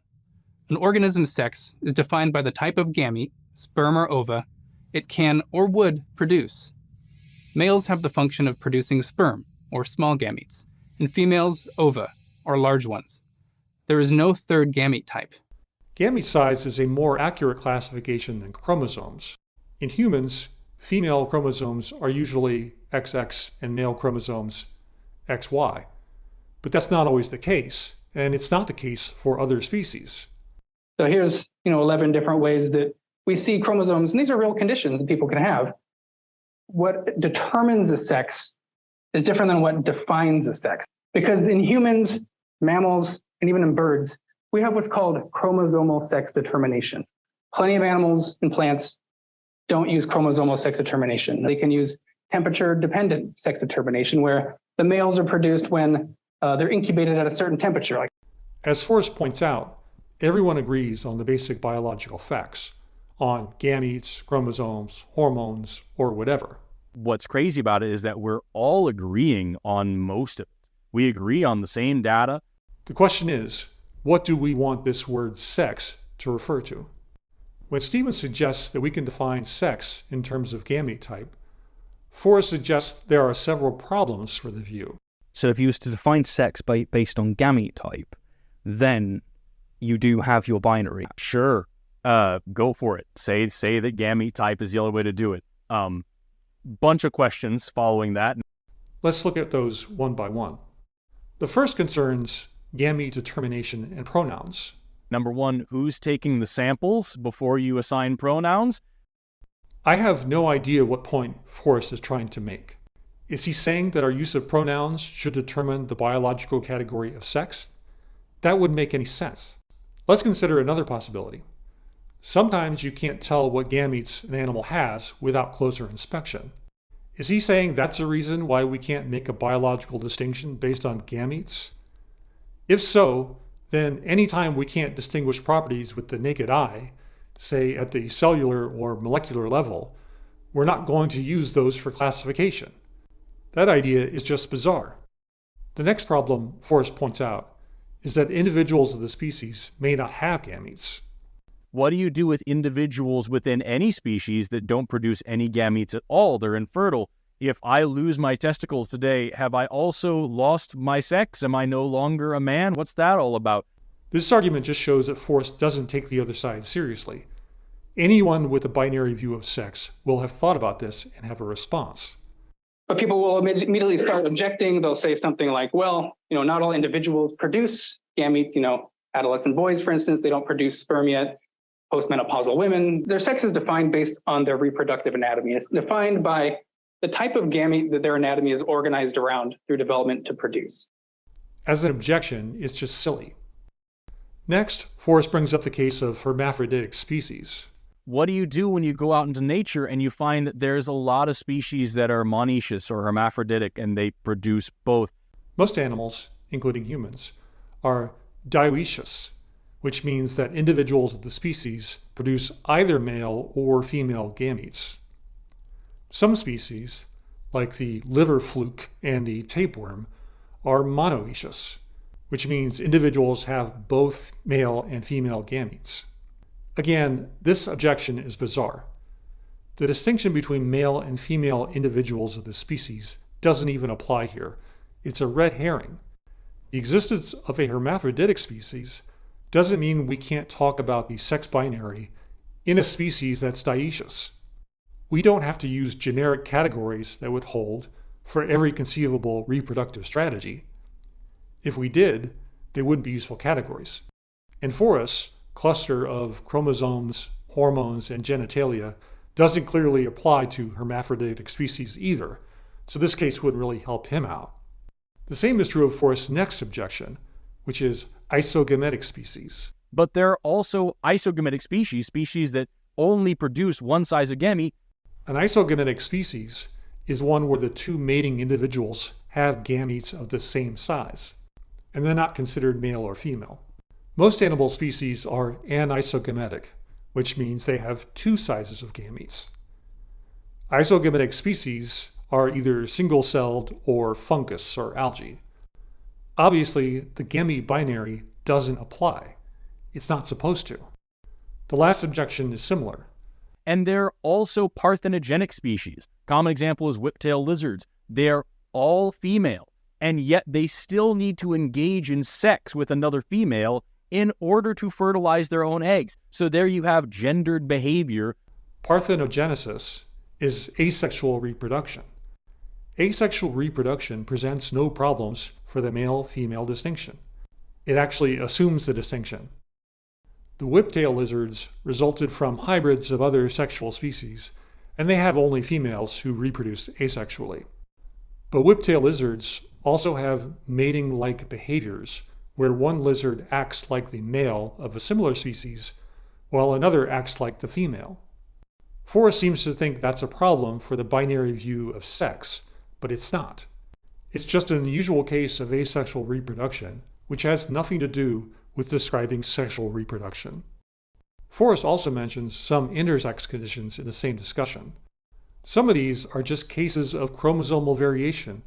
An organism's sex is defined by the type of gamete, sperm or ova, it can or would produce. Males have the function of producing sperm, or small gametes, and females ova, or large ones. There is no third gamete type. Gamete size is a more accurate classification than chromosomes. In humans, female chromosomes are usually XX and male chromosomes XY. But that's not always the case, and it's not the case for other species. So here's 11 different ways that we see chromosomes, and these are real conditions that people can have. What determines the sex is different than what defines the sex. Because in humans, mammals, and even in birds, we have what's called chromosomal sex determination. Plenty of animals and plants don't use chromosomal sex determination. They can use temperature-dependent sex determination, where the males are produced when they're incubated at a certain temperature. As Forrest points out, everyone agrees on the basic biological facts, on gametes, chromosomes, hormones, or whatever. What's crazy about it is that we're all agreeing on most of it. We agree on the same data. The question is, what do we want this word sex to refer to? When Stephen suggests that we can define sex in terms of gamete type, Forrest suggests there are several problems for the view. So if you was to define sex based on gamete type, then you do have your binary. Sure. Go for it. Say that gamete type is the only way to do it. Bunch of questions following that. Let's look at those one by one. The first concerns gamete determination and pronouns. Number one, who's taking the samples before you assign pronouns? I have no idea what point Forrest is trying to make. Is he saying that our use of pronouns should determine the biological category of sex? That wouldn't make any sense. Let's consider another possibility. Sometimes you can't tell what gametes an animal has without closer inspection. Is he saying that's a reason why we can't make a biological distinction based on gametes? If so, then anytime we can't distinguish properties with the naked eye, say at the cellular or molecular level, we're not going to use those for classification. That idea is just bizarre. The next problem Forrest points out is that individuals of the species may not have gametes. What do you do with individuals within any species that don't produce any gametes at all? They're infertile. If I lose my testicles today, have I also lost my sex? Am I no longer a man? What's that all about? This argument just shows that Forrest doesn't take the other side seriously. Anyone with a binary view of sex will have thought about this and have a response. But people will immediately start objecting. They'll say something like, well, not all individuals produce gametes. Adolescent boys, for instance, they don't produce sperm yet. Postmenopausal women, their sex is defined based on their reproductive anatomy. It's defined by the type of gamete that their anatomy is organized around through development to produce. As an objection, it's just silly. Next, Forrest brings up the case of hermaphroditic species. What do you do when you go out into nature and you find that there's a lot of species that are monoecious or hermaphroditic and they produce both? Most animals, including humans, are dioecious, which means that individuals of the species produce either male or female gametes. Some species, like the liver fluke and the tapeworm, are monoecious, which means individuals have both male and female gametes. Again, this objection is bizarre. The distinction between male and female individuals of the species doesn't even apply here. It's a red herring. The existence of a hermaphroditic species doesn't mean we can't talk about the sex binary in a species that's dioecious. We don't have to use generic categories that would hold for every conceivable reproductive strategy. If we did, they wouldn't be useful categories. And Forrest's cluster of chromosomes, hormones, and genitalia doesn't clearly apply to hermaphroditic species either, so this case wouldn't really help him out. The same is true of Forrest's next objection, which is isogametic species. But there are also isogametic species, species that only produce one size of gamete. An isogametic species is one where the two mating individuals have gametes of the same size, and they're not considered male or female. Most animal species are anisogametic, which means they have two sizes of gametes. Isogametic species are either single-celled or fungus or algae. Obviously, the gamete binary doesn't apply. It's not supposed to. The last objection is similar. And they're also parthenogenic species. Common example is whiptail lizards. They're all female, and yet they still need to engage in sex with another female in order to fertilize their own eggs. So there you have gendered behavior. Parthenogenesis is asexual reproduction. Asexual reproduction presents no problems for the male-female distinction. It actually assumes the distinction. The whiptail lizards resulted from hybrids of other sexual species, and they have only females who reproduce asexually. But whiptail lizards also have mating-like behaviors, where one lizard acts like the male of a similar species, while another acts like the female. Forrest seems to think that's a problem for the binary view of sex, but it's not. It's just an unusual case of asexual reproduction, which has nothing to do with describing sexual reproduction. Forrest also mentions some intersex conditions in the same discussion. Some of these are just cases of chromosomal variation,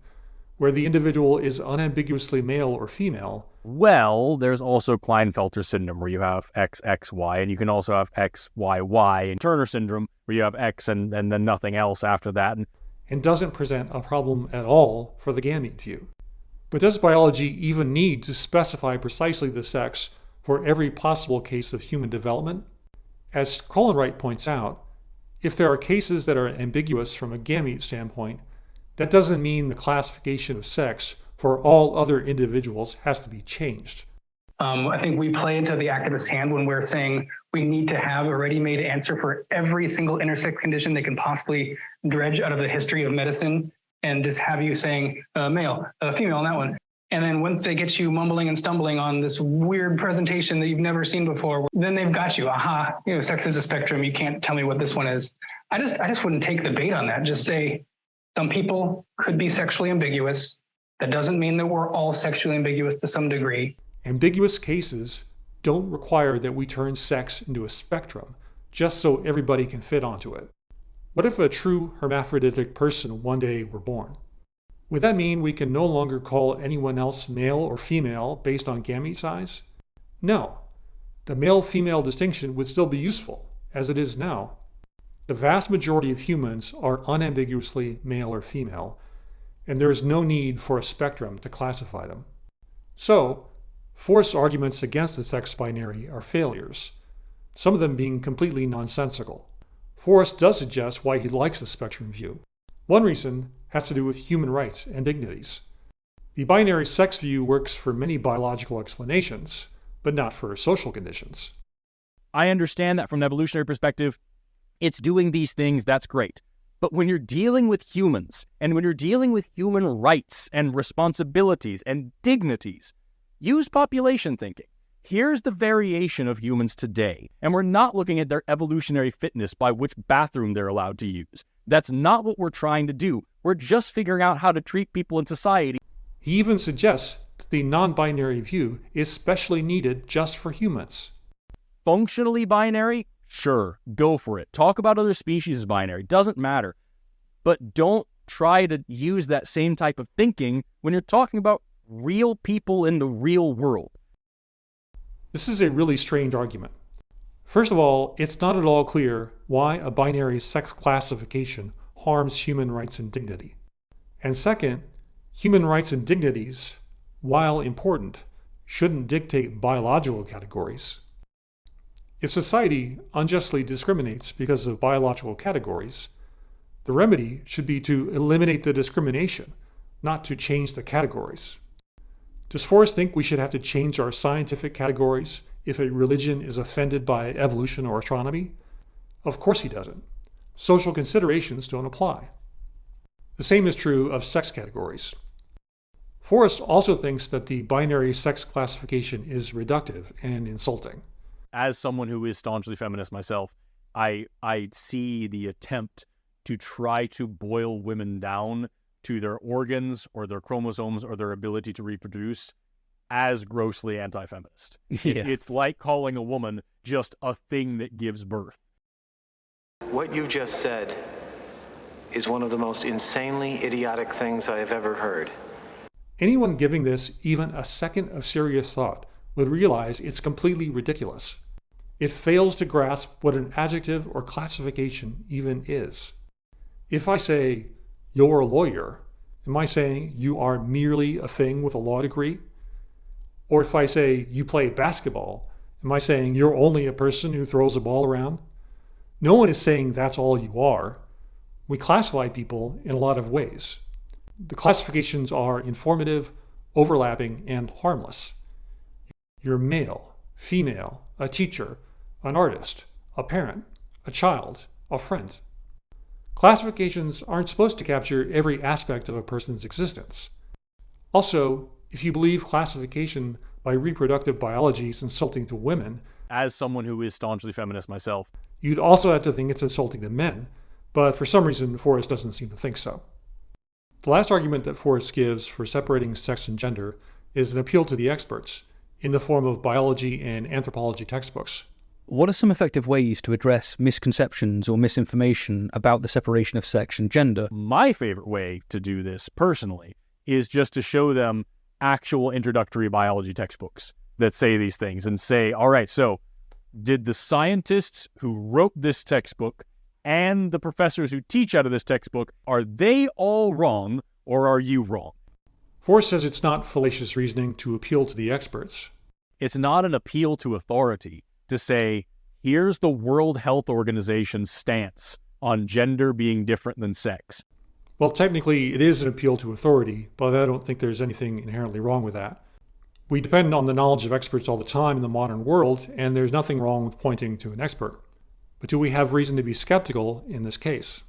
where the individual is unambiguously male or female. Well, there's also Klinefelter syndrome, where you have XXY, and you can also have XYY, and Turner syndrome, where you have X and then nothing else after that. And doesn't present a problem at all for the gamete view. But does biology even need to specify precisely the sex for every possible case of human development? As Colin points out, if there are cases that are ambiguous from a gamete standpoint, that doesn't mean the classification of sex for all other individuals has to be changed. I think we play into the activist hand when we're saying we need to have a ready-made answer for every single intersex condition they can possibly dredge out of the history of medicine, and just have you saying male, female on that one. And then once they get you mumbling and stumbling on this weird presentation that you've never seen before, then they've got you. Aha, sex is a spectrum. You can't tell me what this one is. I just wouldn't take the bait on that. Just say some people could be sexually ambiguous. That doesn't mean that we're all sexually ambiguous to some degree. Ambiguous cases don't require that we turn sex into a spectrum, just so everybody can fit onto it. What if a true hermaphroditic person one day were born? Would that mean we can no longer call anyone else male or female based on gamete size? No. The male-female distinction would still be useful, as it is now. The vast majority of humans are unambiguously male or female, and there is no need for a spectrum to classify them. So, Forrest's arguments against the sex binary are failures, some of them being completely nonsensical. Forrest does suggest why he likes the spectrum view. One reason has to do with human rights and dignities. The binary sex view works for many biological explanations, but not for social conditions. I understand that from an evolutionary perspective, it's doing these things, that's great. But when you're dealing with humans, and when you're dealing with human rights and responsibilities and dignities, use population thinking. Here's the variation of humans today, and we're not looking at their evolutionary fitness by which bathroom they're allowed to use. That's not what we're trying to do. We're just figuring out how to treat people in society. He even suggests that the non-binary view is specially needed just for humans. Functionally binary? Sure, go for it. Talk about other species as binary. Doesn't matter. But don't try to use that same type of thinking when you're talking about real people in the real world. This is a really strange argument. First of all, it's not at all clear why a binary sex classification harms human rights and dignity. And second, human rights and dignities, while important, shouldn't dictate biological categories. If society unjustly discriminates because of biological categories, the remedy should be to eliminate the discrimination, not to change the categories. Does Forrest think we should have to change our scientific categories if a religion is offended by evolution or astronomy? Of course he doesn't. Social considerations don't apply. The same is true of sex categories. Forrest also thinks that the binary sex classification is reductive and insulting. As someone who is staunchly feminist myself, I see the attempt to try to boil women down to their organs or their chromosomes or their ability to reproduce as grossly anti-feminist. It's like calling a woman just a thing that gives birth. What you just said is one of the most insanely idiotic things I have ever heard. Anyone giving this even a second of serious thought would realize it's completely ridiculous. It fails to grasp what an adjective or classification even is. If I say, you're a lawyer, am I saying you are merely a thing with a law degree? Or if I say you play basketball, am I saying you're only a person who throws a ball around? No one is saying that's all you are. We classify people in a lot of ways. The classifications are informative, overlapping, and harmless. You're male, female, a teacher, an artist, a parent, a child, a friend. Classifications aren't supposed to capture every aspect of a person's existence. Also, if you believe classification by reproductive biology is insulting to women, as someone who is staunchly feminist myself, you'd also have to think it's insulting to men, but for some reason Forrest doesn't seem to think so. The last argument that Forrest gives for separating sex and gender is an appeal to the experts, in the form of biology and anthropology textbooks. What are some effective ways to address misconceptions or misinformation about the separation of sex and gender? My favorite way to do this, personally, is just to show them actual introductory biology textbooks that say these things and say, all right, so did the scientists who wrote this textbook and the professors who teach out of this textbook, are they all wrong or are you wrong? Forrest says it's not fallacious reasoning to appeal to the experts. It's not an appeal to authority to say, here's the World Health Organization's stance on gender being different than sex. Well, technically, it is an appeal to authority, but I don't think there's anything inherently wrong with that. We depend on the knowledge of experts all the time in the modern world, and there's nothing wrong with pointing to an expert. But do we have reason to be skeptical in this case?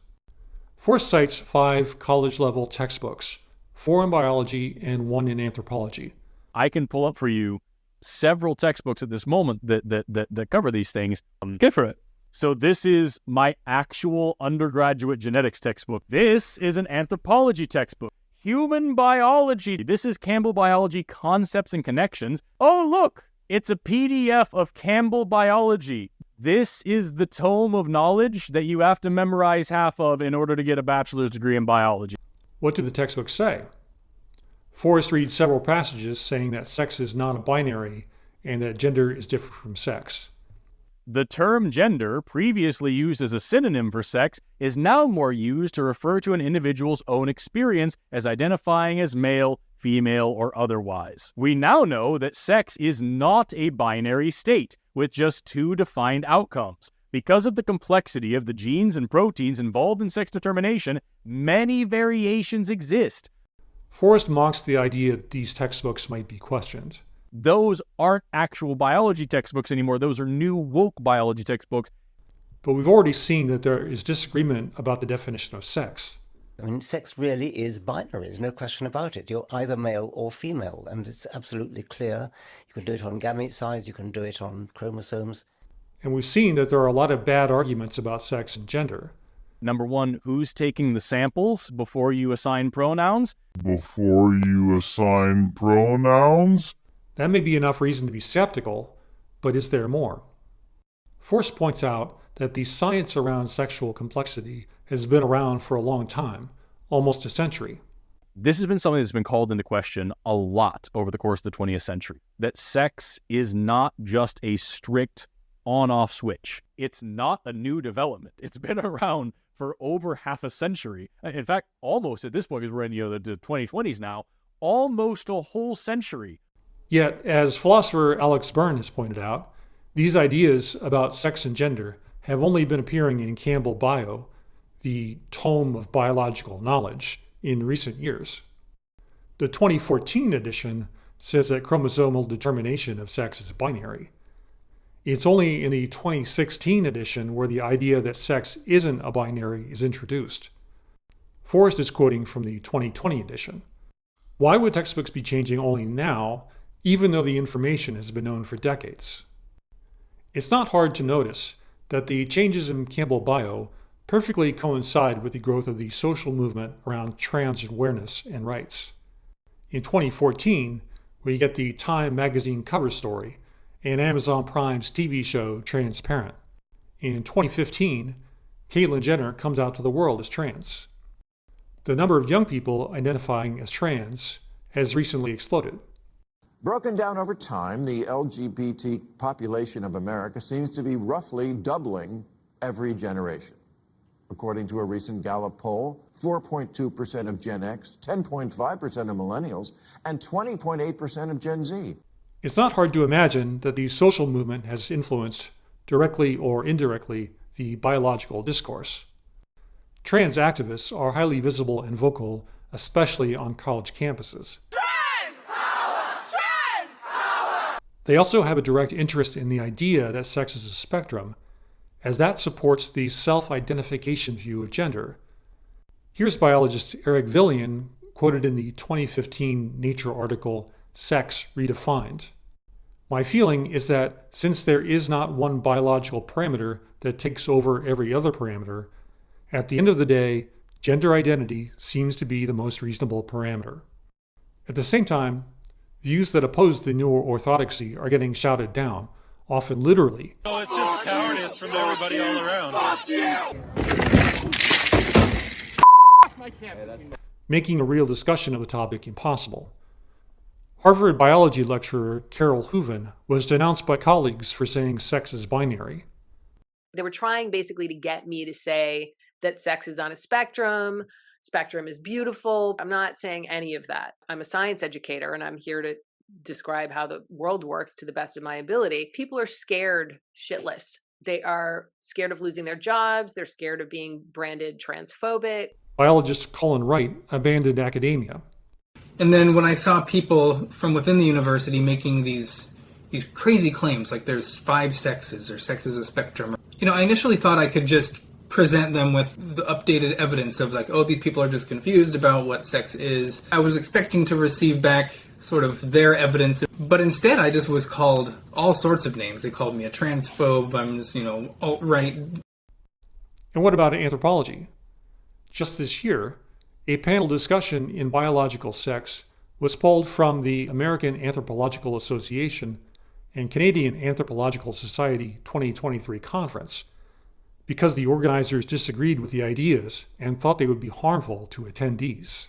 Forrest cites 5 college-level textbooks, 4 in biology and 1 in anthropology. I can pull up for you several textbooks at this moment that cover these things. Go for it. So this is my actual undergraduate genetics textbook. This is an anthropology textbook. Human biology. This is Campbell Biology Concepts and Connections. Oh, look, it's a PDF of Campbell Biology. This is the tome of knowledge that you have to memorize half of in order to get a bachelor's degree in biology. What do the textbooks say? Forrest reads several passages saying that sex is not a binary and that gender is different from sex. The term gender, previously used as a synonym for sex, is now more used to refer to an individual's own experience as identifying as male, female, or otherwise. We now know that sex is not a binary state with just 2 defined outcomes. Because of the complexity of the genes and proteins involved in sex determination, many variations exist. Forrest mocks the idea that these textbooks might be questioned. Those aren't actual biology textbooks anymore. Those are new woke biology textbooks. But we've already seen that there is disagreement about the definition of sex. I mean, sex really is binary. There's no question about it. You're either male or female, and it's absolutely clear. You can do it on gamete size, you can do it on chromosomes. And we've seen that there are a lot of bad arguments about sex and gender. Number 1, who's taking the samples before you assign pronouns? Before you assign pronouns? That may be enough reason to be skeptical, but is there more? Forrest points out that the science around sexual complexity has been around for a long time, almost a century. This has been something that's been called into question a lot over the course of the 20th century, that sex is not just a strict on-off switch. It's not a new development. It's been around for over half a century. In fact, almost at this point, because we're in the 2020s now, almost a whole century. Yet, as philosopher Alex Byrne has pointed out, these ideas about sex and gender have only been appearing in Campbell Bio, the tome of biological knowledge, in recent years. The 2014 edition says that chromosomal determination of sex is binary. It's only in the 2016 edition where the idea that sex isn't a binary is introduced. Forrest is quoting from the 2020 edition. Why would textbooks be changing only now, even though the information has been known for decades? It's not hard to notice that the changes in Campbell bio perfectly coincide with the growth of the social movement around trans awareness and rights. In 2014, we get the Time magazine cover story and Amazon Prime's TV show Transparent. In 2015, Caitlyn Jenner comes out to the world as trans. The number of young people identifying as trans has recently exploded. Broken down over time, the LGBT population of America seems to be roughly doubling every generation. According to a recent Gallup poll, 4.2% of Gen X, 10.5% of millennials, and 20.8% of Gen Z. It's not hard to imagine that the social movement has influenced, directly or indirectly, the biological discourse. Trans activists are highly visible and vocal, especially on college campuses. They also have a direct interest in the idea that sex is a spectrum, as that supports the self-identification view of gender. Here's biologist Eric Villian, quoted in the 2015 Nature article, Sex Redefined. My feeling is that since there is not one biological parameter that takes over every other parameter, at the end of the day, gender identity seems to be the most reasonable parameter. At the same time, views that oppose the newer orthodoxy are getting shouted down, often literally. Oh, it's just cowardice from everybody all around. Making a real discussion of the topic impossible. Harvard biology lecturer Carol Hooven was denounced by colleagues for saying sex is binary. They were trying basically to get me to say that sex is on a spectrum. Spectrum is beautiful. I'm not saying any of that. I'm a science educator and I'm here to describe how the world works to the best of my ability. People are scared shitless. They are scared of losing their jobs. They're scared of being branded transphobic. Biologist Colin Wright abandoned academia. And then when I saw people from within the university making these crazy claims, like there's 5 sexes or sex is a spectrum, I initially thought I could just present them with the updated evidence of like, oh, these people are just confused about what sex is. I was expecting to receive back sort of their evidence, but instead I just was called all sorts of names. They called me a transphobe, I'm just, alt-right. And what about anthropology? Just this year, a panel discussion in biological sex was pulled from the American Anthropological Association and Canadian Anthropological Society 2023 conference, because the organizers disagreed with the ideas and thought they would be harmful to attendees.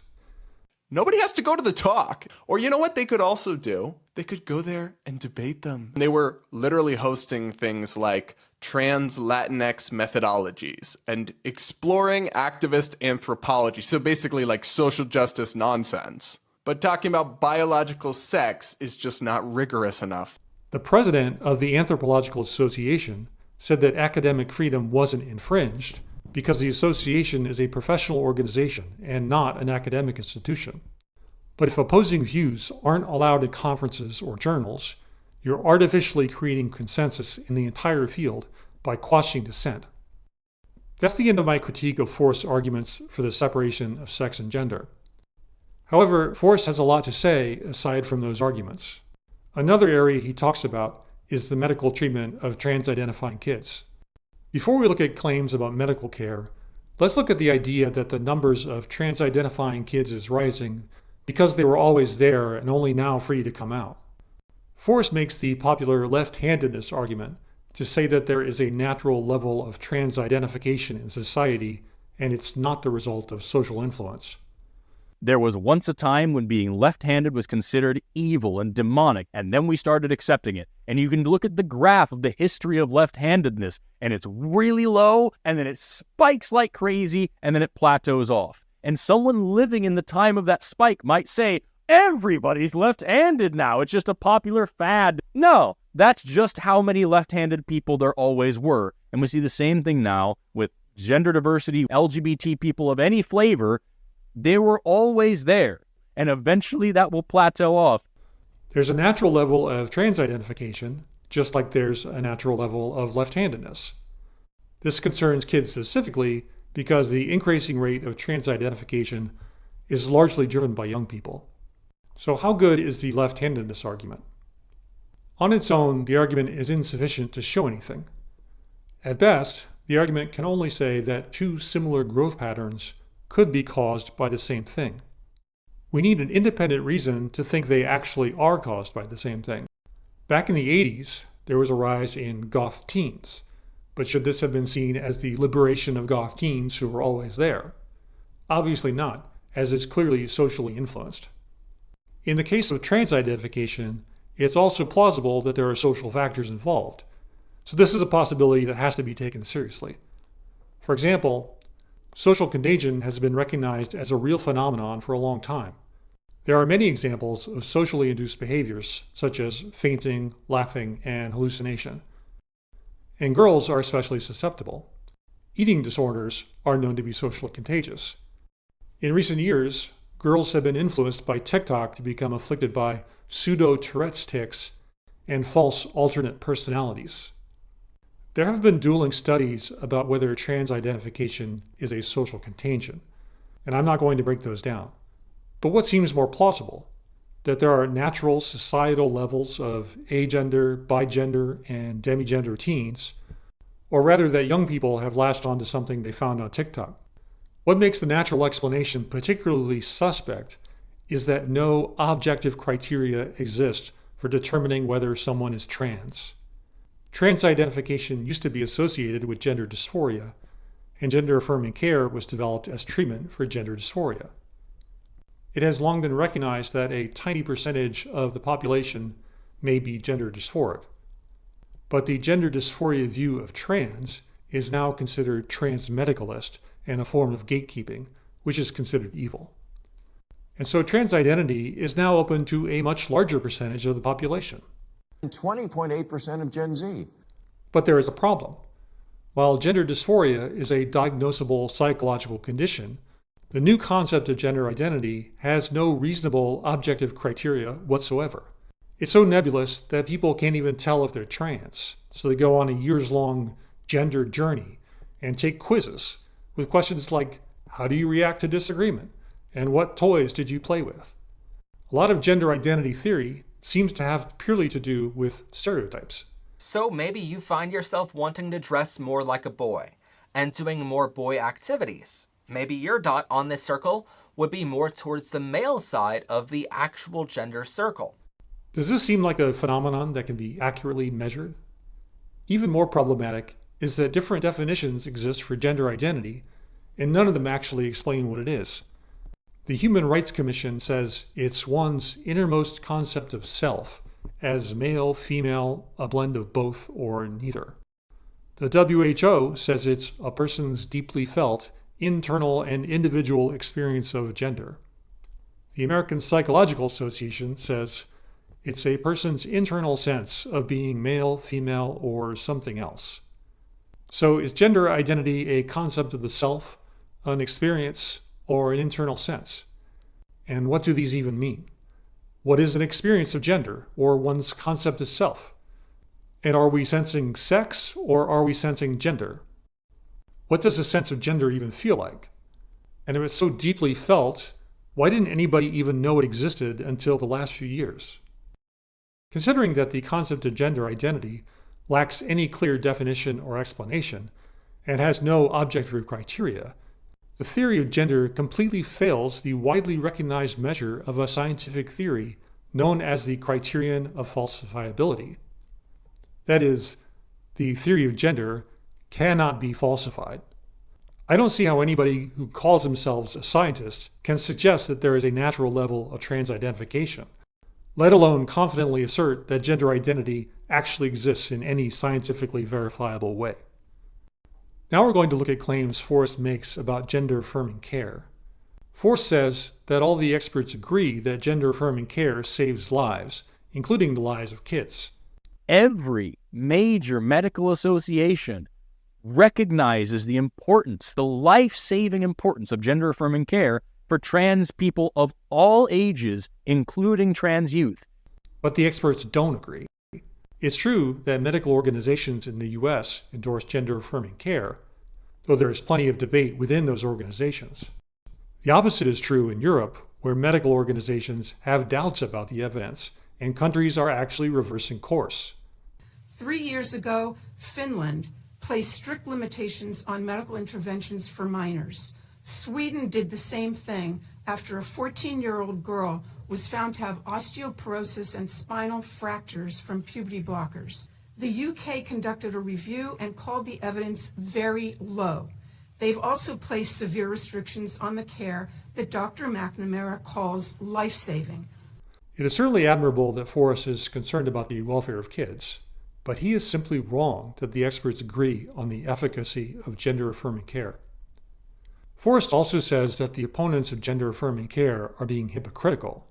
Nobody has to go to the talk. Or you know what they could also do? They could go there and debate them. They were literally hosting things like trans Latinx methodologies and exploring activist anthropology. So basically like social justice nonsense. But talking about biological sex is just not rigorous enough. The president of the Anthropological Association said that academic freedom wasn't infringed because the association is a professional organization and not an academic institution. But if opposing views aren't allowed in conferences or journals, you're artificially creating consensus in the entire field by quashing dissent. That's the end of my critique of Forrest's arguments for the separation of sex and gender. However, Forrest has a lot to say aside from those arguments. Another area he talks about is the medical treatment of trans-identifying kids. Before we look at claims about medical care, let's look at the idea that the numbers of trans-identifying kids is rising because they were always there and only now free to come out. Forrest makes the popular left-handedness argument to say that there is a natural level of trans-identification in society and it's not the result of social influence. There was once a time when being left-handed was considered evil and demonic, and then we started accepting it. And you can look at the graph of the history of left-handedness, and it's really low, and then it spikes like crazy, and then it plateaus off. And someone living in the time of that spike might say, everybody's left-handed now, it's just a popular fad. No, that's just how many left-handed people there always were. And we see the same thing now with gender diversity, LGBT people of any flavor. They were always there, and eventually that will plateau off. There's a natural level of trans-identification, just like there's a natural level of left-handedness. This concerns kids specifically because the increasing rate of trans-identification is largely driven by young people. So how good is the left-handedness argument? On its own, the argument is insufficient to show anything. At best, the argument can only say that two similar growth patterns could be caused by the same thing. We need an independent reason to think they actually are caused by the same thing. Back in the 80s, there was a rise in goth teens, but should this have been seen as the liberation of goth teens who were always there? Obviously not, as it's clearly socially influenced. In the case of trans identification, it's also plausible that there are social factors involved, so this is a possibility that has to be taken seriously. For example, social contagion has been recognized as a real phenomenon for a long time. There are many examples of socially induced behaviors, such as fainting, laughing, and hallucination. And girls are especially susceptible. Eating disorders are known to be socially contagious. In recent years, girls have been influenced by TikTok to become afflicted by pseudo-Tourette's tics and false alternate personalities. There have been dueling studies about whether trans identification is a social contagion, and I'm not going to break those down. But what seems more plausible? That there are natural societal levels of agender, bigender, and demigender teens, or rather that young people have latched onto something they found on TikTok. What makes the natural explanation particularly suspect is that no objective criteria exist for determining whether someone is trans. Trans identification used to be associated with gender dysphoria, and gender-affirming care was developed as treatment for gender dysphoria. It has long been recognized that a tiny percentage of the population may be gender dysphoric. But the gender dysphoria view of trans is now considered transmedicalist and a form of gatekeeping, which is considered evil. And so trans identity is now open to a much larger percentage of the population. 20.8% of Gen Z. But there is a problem. While gender dysphoria is a diagnosable psychological condition, the new concept of gender identity has no reasonable objective criteria whatsoever. It's so nebulous that people can't even tell if they're trans, so they go on a years-long gender journey and take quizzes with questions like, how do you react to disagreement? And what toys did you play with? A lot of gender identity theory seems to have purely to do with stereotypes. So maybe you find yourself wanting to dress more like a boy and doing more boy activities. Maybe your dot on this circle would be more towards the male side of the actual gender circle. Does this seem like a phenomenon that can be accurately measured? Even more problematic is that different definitions exist for gender identity, and none of them actually explain what it is. The Human Rights Commission says it's one's innermost concept of self, as male, female, a blend of both, or neither. The WHO says it's a person's deeply felt, internal and individual experience of gender. The American Psychological Association says it's a person's internal sense of being male, female, or something else. So is gender identity a concept of the self, an experience, or an internal sense? And what do these even mean? What is an experience of gender, or one's concept of self? And are we sensing sex, or are we sensing gender? What does a sense of gender even feel like? And if it's so deeply felt, why didn't anybody even know it existed until the last few years? Considering that the concept of gender identity lacks any clear definition or explanation, and has no objective criteria, the theory of gender completely fails the widely recognized measure of a scientific theory known as the criterion of falsifiability. That is, the theory of gender cannot be falsified. I don't see how anybody who calls themselves a scientist can suggest that there is a natural level of trans identification, let alone confidently assert that gender identity actually exists in any scientifically verifiable way. Now we're going to look at claims Forrest makes about gender-affirming care. Forrest says that all the experts agree that gender-affirming care saves lives, including the lives of kids. Every major medical association recognizes the importance, the life-saving importance of gender-affirming care for trans people of all ages, including trans youth. But the experts don't agree. It's true that medical organizations in the U.S. endorse gender-affirming care, though there is plenty of debate within those organizations. The opposite is true in Europe, where medical organizations have doubts about the evidence and countries are actually reversing course. 3 years ago, Finland placed strict limitations on medical interventions for minors. Sweden did the same thing after a 14-year-old girl was found to have osteoporosis and spinal fractures from puberty blockers. The UK conducted a review and called the evidence very low. They've also placed severe restrictions on the care that Dr. McNamara calls life-saving. It is certainly admirable that Forrest is concerned about the welfare of kids, but he is simply wrong that the experts agree on the efficacy of gender-affirming care. Forrest also says that the opponents of gender-affirming care are being hypocritical.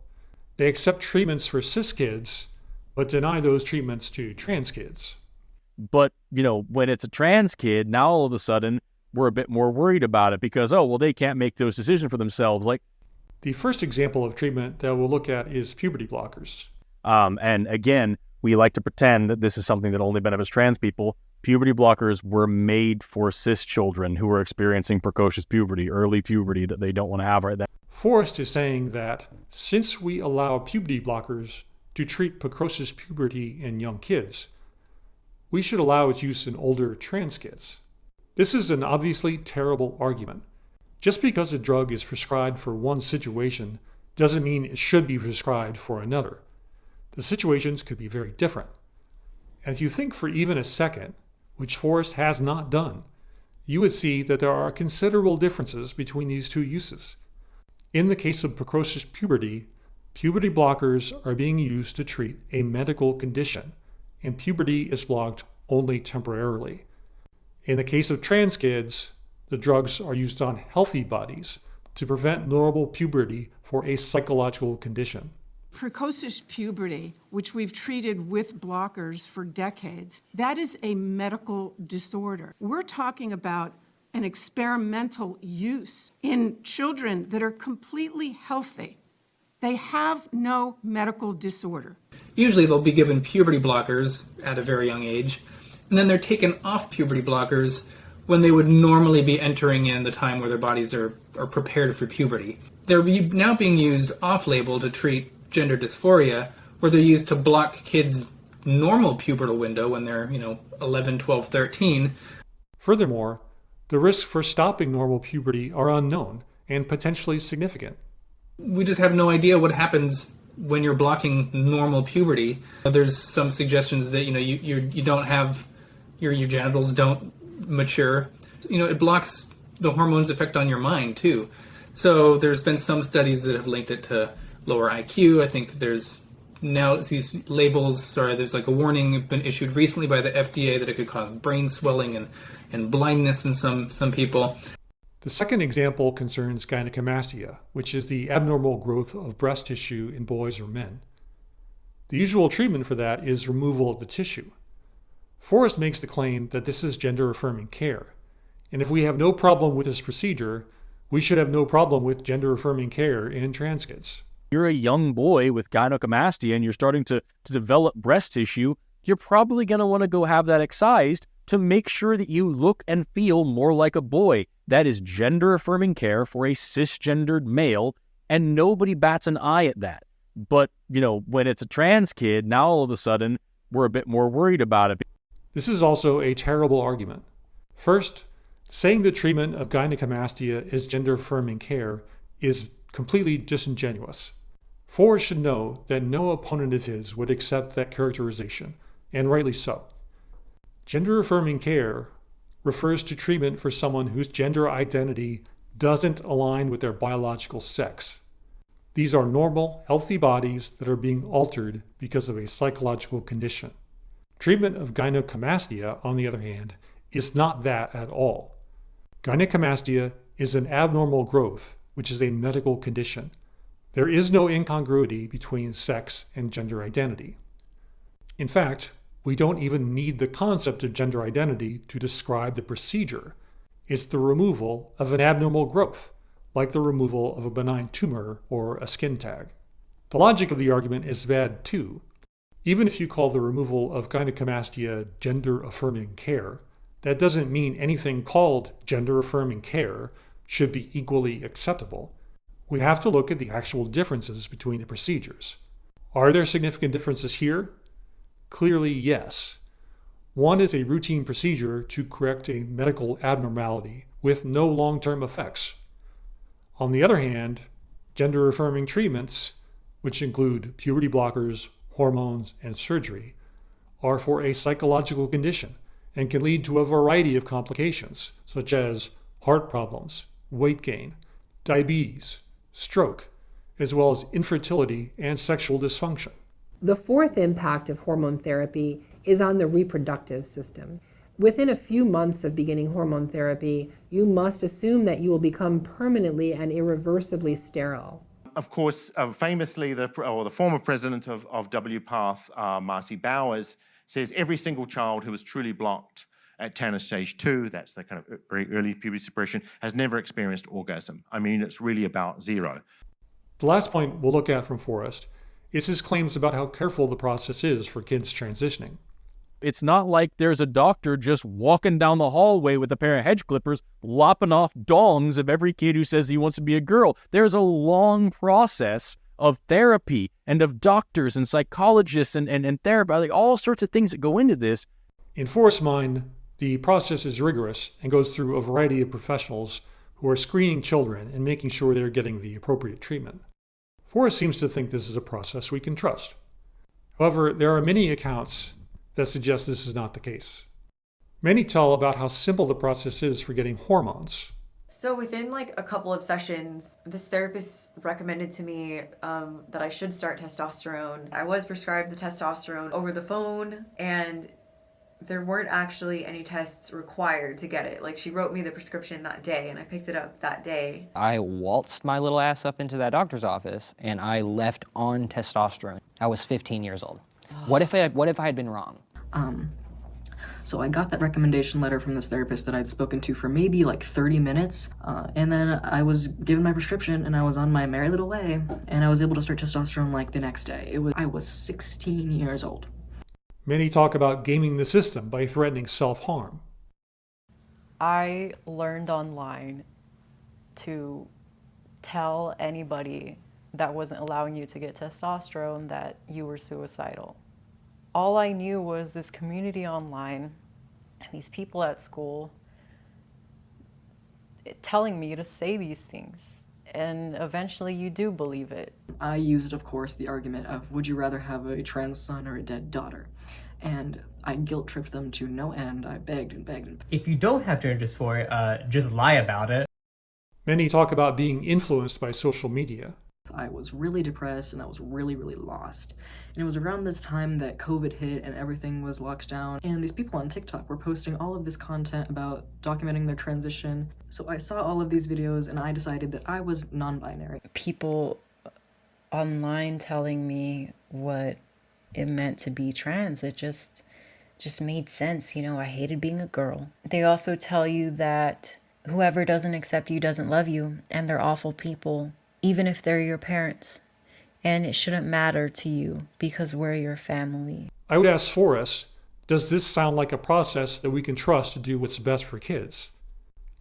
They accept treatments for cis kids, but deny those treatments to trans kids. But, when it's a trans kid, now all of a sudden, we're a bit more worried about it because, they can't make those decisions for themselves. The first example of treatment that we'll look at is puberty blockers. And again, we like to pretend that this is something that only benefits trans people. Puberty blockers were made for cis children who are experiencing precocious puberty, early puberty that they don't want to have right then. Forrest is saying that since we allow puberty blockers to treat precocious puberty in young kids, we should allow its use in older trans kids. This is an obviously terrible argument. Just because a drug is prescribed for one situation doesn't mean it should be prescribed for another. The situations could be very different. And if you think for even a second, which Forrest has not done, you would see that there are considerable differences between these two uses. In the case of precocious puberty, puberty blockers are being used to treat a medical condition, and puberty is blocked only temporarily. In the case of trans kids, the drugs are used on healthy bodies to prevent normal puberty for a psychological condition. Precocious puberty, which we've treated with blockers for decades, that is a medical disorder. We're talking about an experimental use in children that are completely healthy. They have no medical disorder. Usually they'll be given puberty blockers at a very young age, and then they're taken off puberty blockers when they would normally be entering in the time where their bodies are prepared for puberty. They're now being used off-label to treat gender dysphoria, where they're used to block kids' normal pubertal window when they're, 11, 12, 13. Furthermore, the risks for stopping normal puberty are unknown and potentially significant. We just have no idea what happens when you're blocking normal puberty. There's some suggestions that, you don't have, your genitals don't mature. It blocks the hormones' effect on your mind, too. So there's been some studies that have linked it to lower IQ. I think that there's now these labels, there's like a warning been issued recently by the FDA that it could cause brain swelling and blindness in some people. The second example concerns gynecomastia, which is the abnormal growth of breast tissue in boys or men. The usual treatment for that is removal of the tissue. Forrest makes the claim that this is gender-affirming care, and if we have no problem with this procedure, we should have no problem with gender-affirming care in trans kids. You're a young boy with gynecomastia and you're starting to develop breast tissue, you're probably going to want to go have that excised to make sure that you look and feel more like a boy. That is gender-affirming care for a cisgendered male, and nobody bats an eye at that. But, when it's a trans kid, now all of a sudden, we're a bit more worried about it. This is also a terrible argument. First, saying the treatment of gynecomastia is gender-affirming care is completely disingenuous. Forrest should know that no opponent of his would accept that characterization, and rightly so. Gender-affirming care refers to treatment for someone whose gender identity doesn't align with their biological sex. These are normal, healthy bodies that are being altered because of a psychological condition. Treatment of gynecomastia, on the other hand, is not that at all. Gynecomastia is an abnormal growth, which is a medical condition. There is no incongruity between sex and gender identity. In fact, we don't even need the concept of gender identity to describe the procedure. It's the removal of an abnormal growth, like the removal of a benign tumor or a skin tag. The logic of the argument is bad too. Even if you call the removal of gynecomastia gender-affirming care, that doesn't mean anything called gender-affirming care should be equally acceptable. we have to look at the actual differences between the procedures. Are there significant differences here? Clearly, yes. One is a routine procedure to correct a medical abnormality with no long-term effects. On the other hand, gender-affirming treatments, which include puberty blockers, hormones, and surgery, are for a psychological condition and can lead to a variety of complications, such as heart problems, weight gain, diabetes, stroke, as well as infertility and sexual dysfunction. The fourth impact of hormone therapy is on the reproductive system. Within a few months of beginning hormone therapy, you must assume that you will become permanently and irreversibly sterile. Of course, famously, the former president of WPATH, Marcy Bowers, says every single child who was truly blocked at Tanner stage 2, that's the kind of very early puberty suppression, has never experienced orgasm. I mean, it's really about zero. The last point we'll look at from Forrest is his claims about how careful the process is for kids transitioning. It's not like there's a doctor just walking down the hallway with a pair of hedge clippers, lopping off dongs of every kid who says he wants to be a girl. There's a long process of therapy and of doctors and psychologists and therapists, like all sorts of things that go into this. In Forrest's mind, the process is rigorous and goes through a variety of professionals who are screening children and making sure they're getting the appropriate treatment. Forrest seems to think this is a process we can trust. However, there are many accounts that suggest this is not the case. Many tell about how simple the process is for getting hormones. So within like a couple of sessions, this therapist recommended to me that I should start testosterone. I was prescribed the testosterone over the phone, and there weren't actually any tests required to get it. Like, she wrote me the prescription that day and I picked it up that day. I waltzed my little ass up into that doctor's office and I left on testosterone. I was 15 years old. What if I had been wrong? So I got that recommendation letter from this therapist that I'd spoken to for maybe like 30 minutes. And then I was given my prescription and I was on my merry little way, and I was able to start testosterone like the next day. I was 16 years old. Many talk about gaming the system by threatening self-harm. I learned online to tell anybody that wasn't allowing you to get testosterone that you were suicidal. All I knew was this community online and these people at school telling me to say these things. And eventually you do believe it. I used, of course, the argument of, would you rather have a trans son or a dead daughter? And I guilt-tripped them to no end. I begged and begged and begged. If you don't have gender dysphoria, just lie about it. Many talk about being influenced by social media. I was really depressed and I was really, really lost. And it was around this time that COVID hit and everything was locked down. And these people on TikTok were posting all of this content about documenting their transition. So I saw all of these videos and I decided that I was non-binary. People online telling me what it meant to be trans, it just made sense. You know, I hated being a girl. They also tell you that whoever doesn't accept you doesn't love you, and they're awful people, even if they're your parents. And it shouldn't matter to you because we're your family. I would ask Forrest, does this sound like a process that we can trust to do what's best for kids?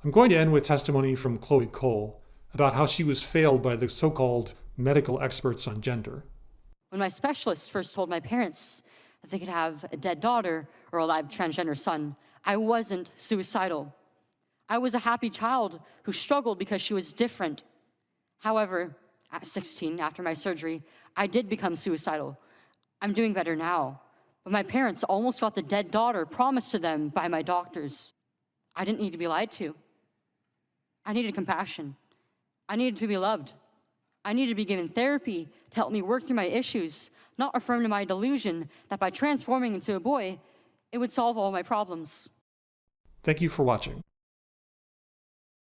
I'm going to end with testimony from Chloe Cole about how she was failed by the so-called medical experts on gender. When my specialist first told my parents that they could have a dead daughter or a live transgender son, I wasn't suicidal. I was a happy child who struggled because she was different. However, at 16, after my surgery, I did become suicidal. I'm doing better now, but my parents almost got the dead daughter promised to them by my doctors. I didn't need to be lied to. I needed compassion. I needed to be loved. I needed to be given therapy to help me work through my issues, not affirm to my delusion that by transforming into a boy, it would solve all my problems. Thank you for watching.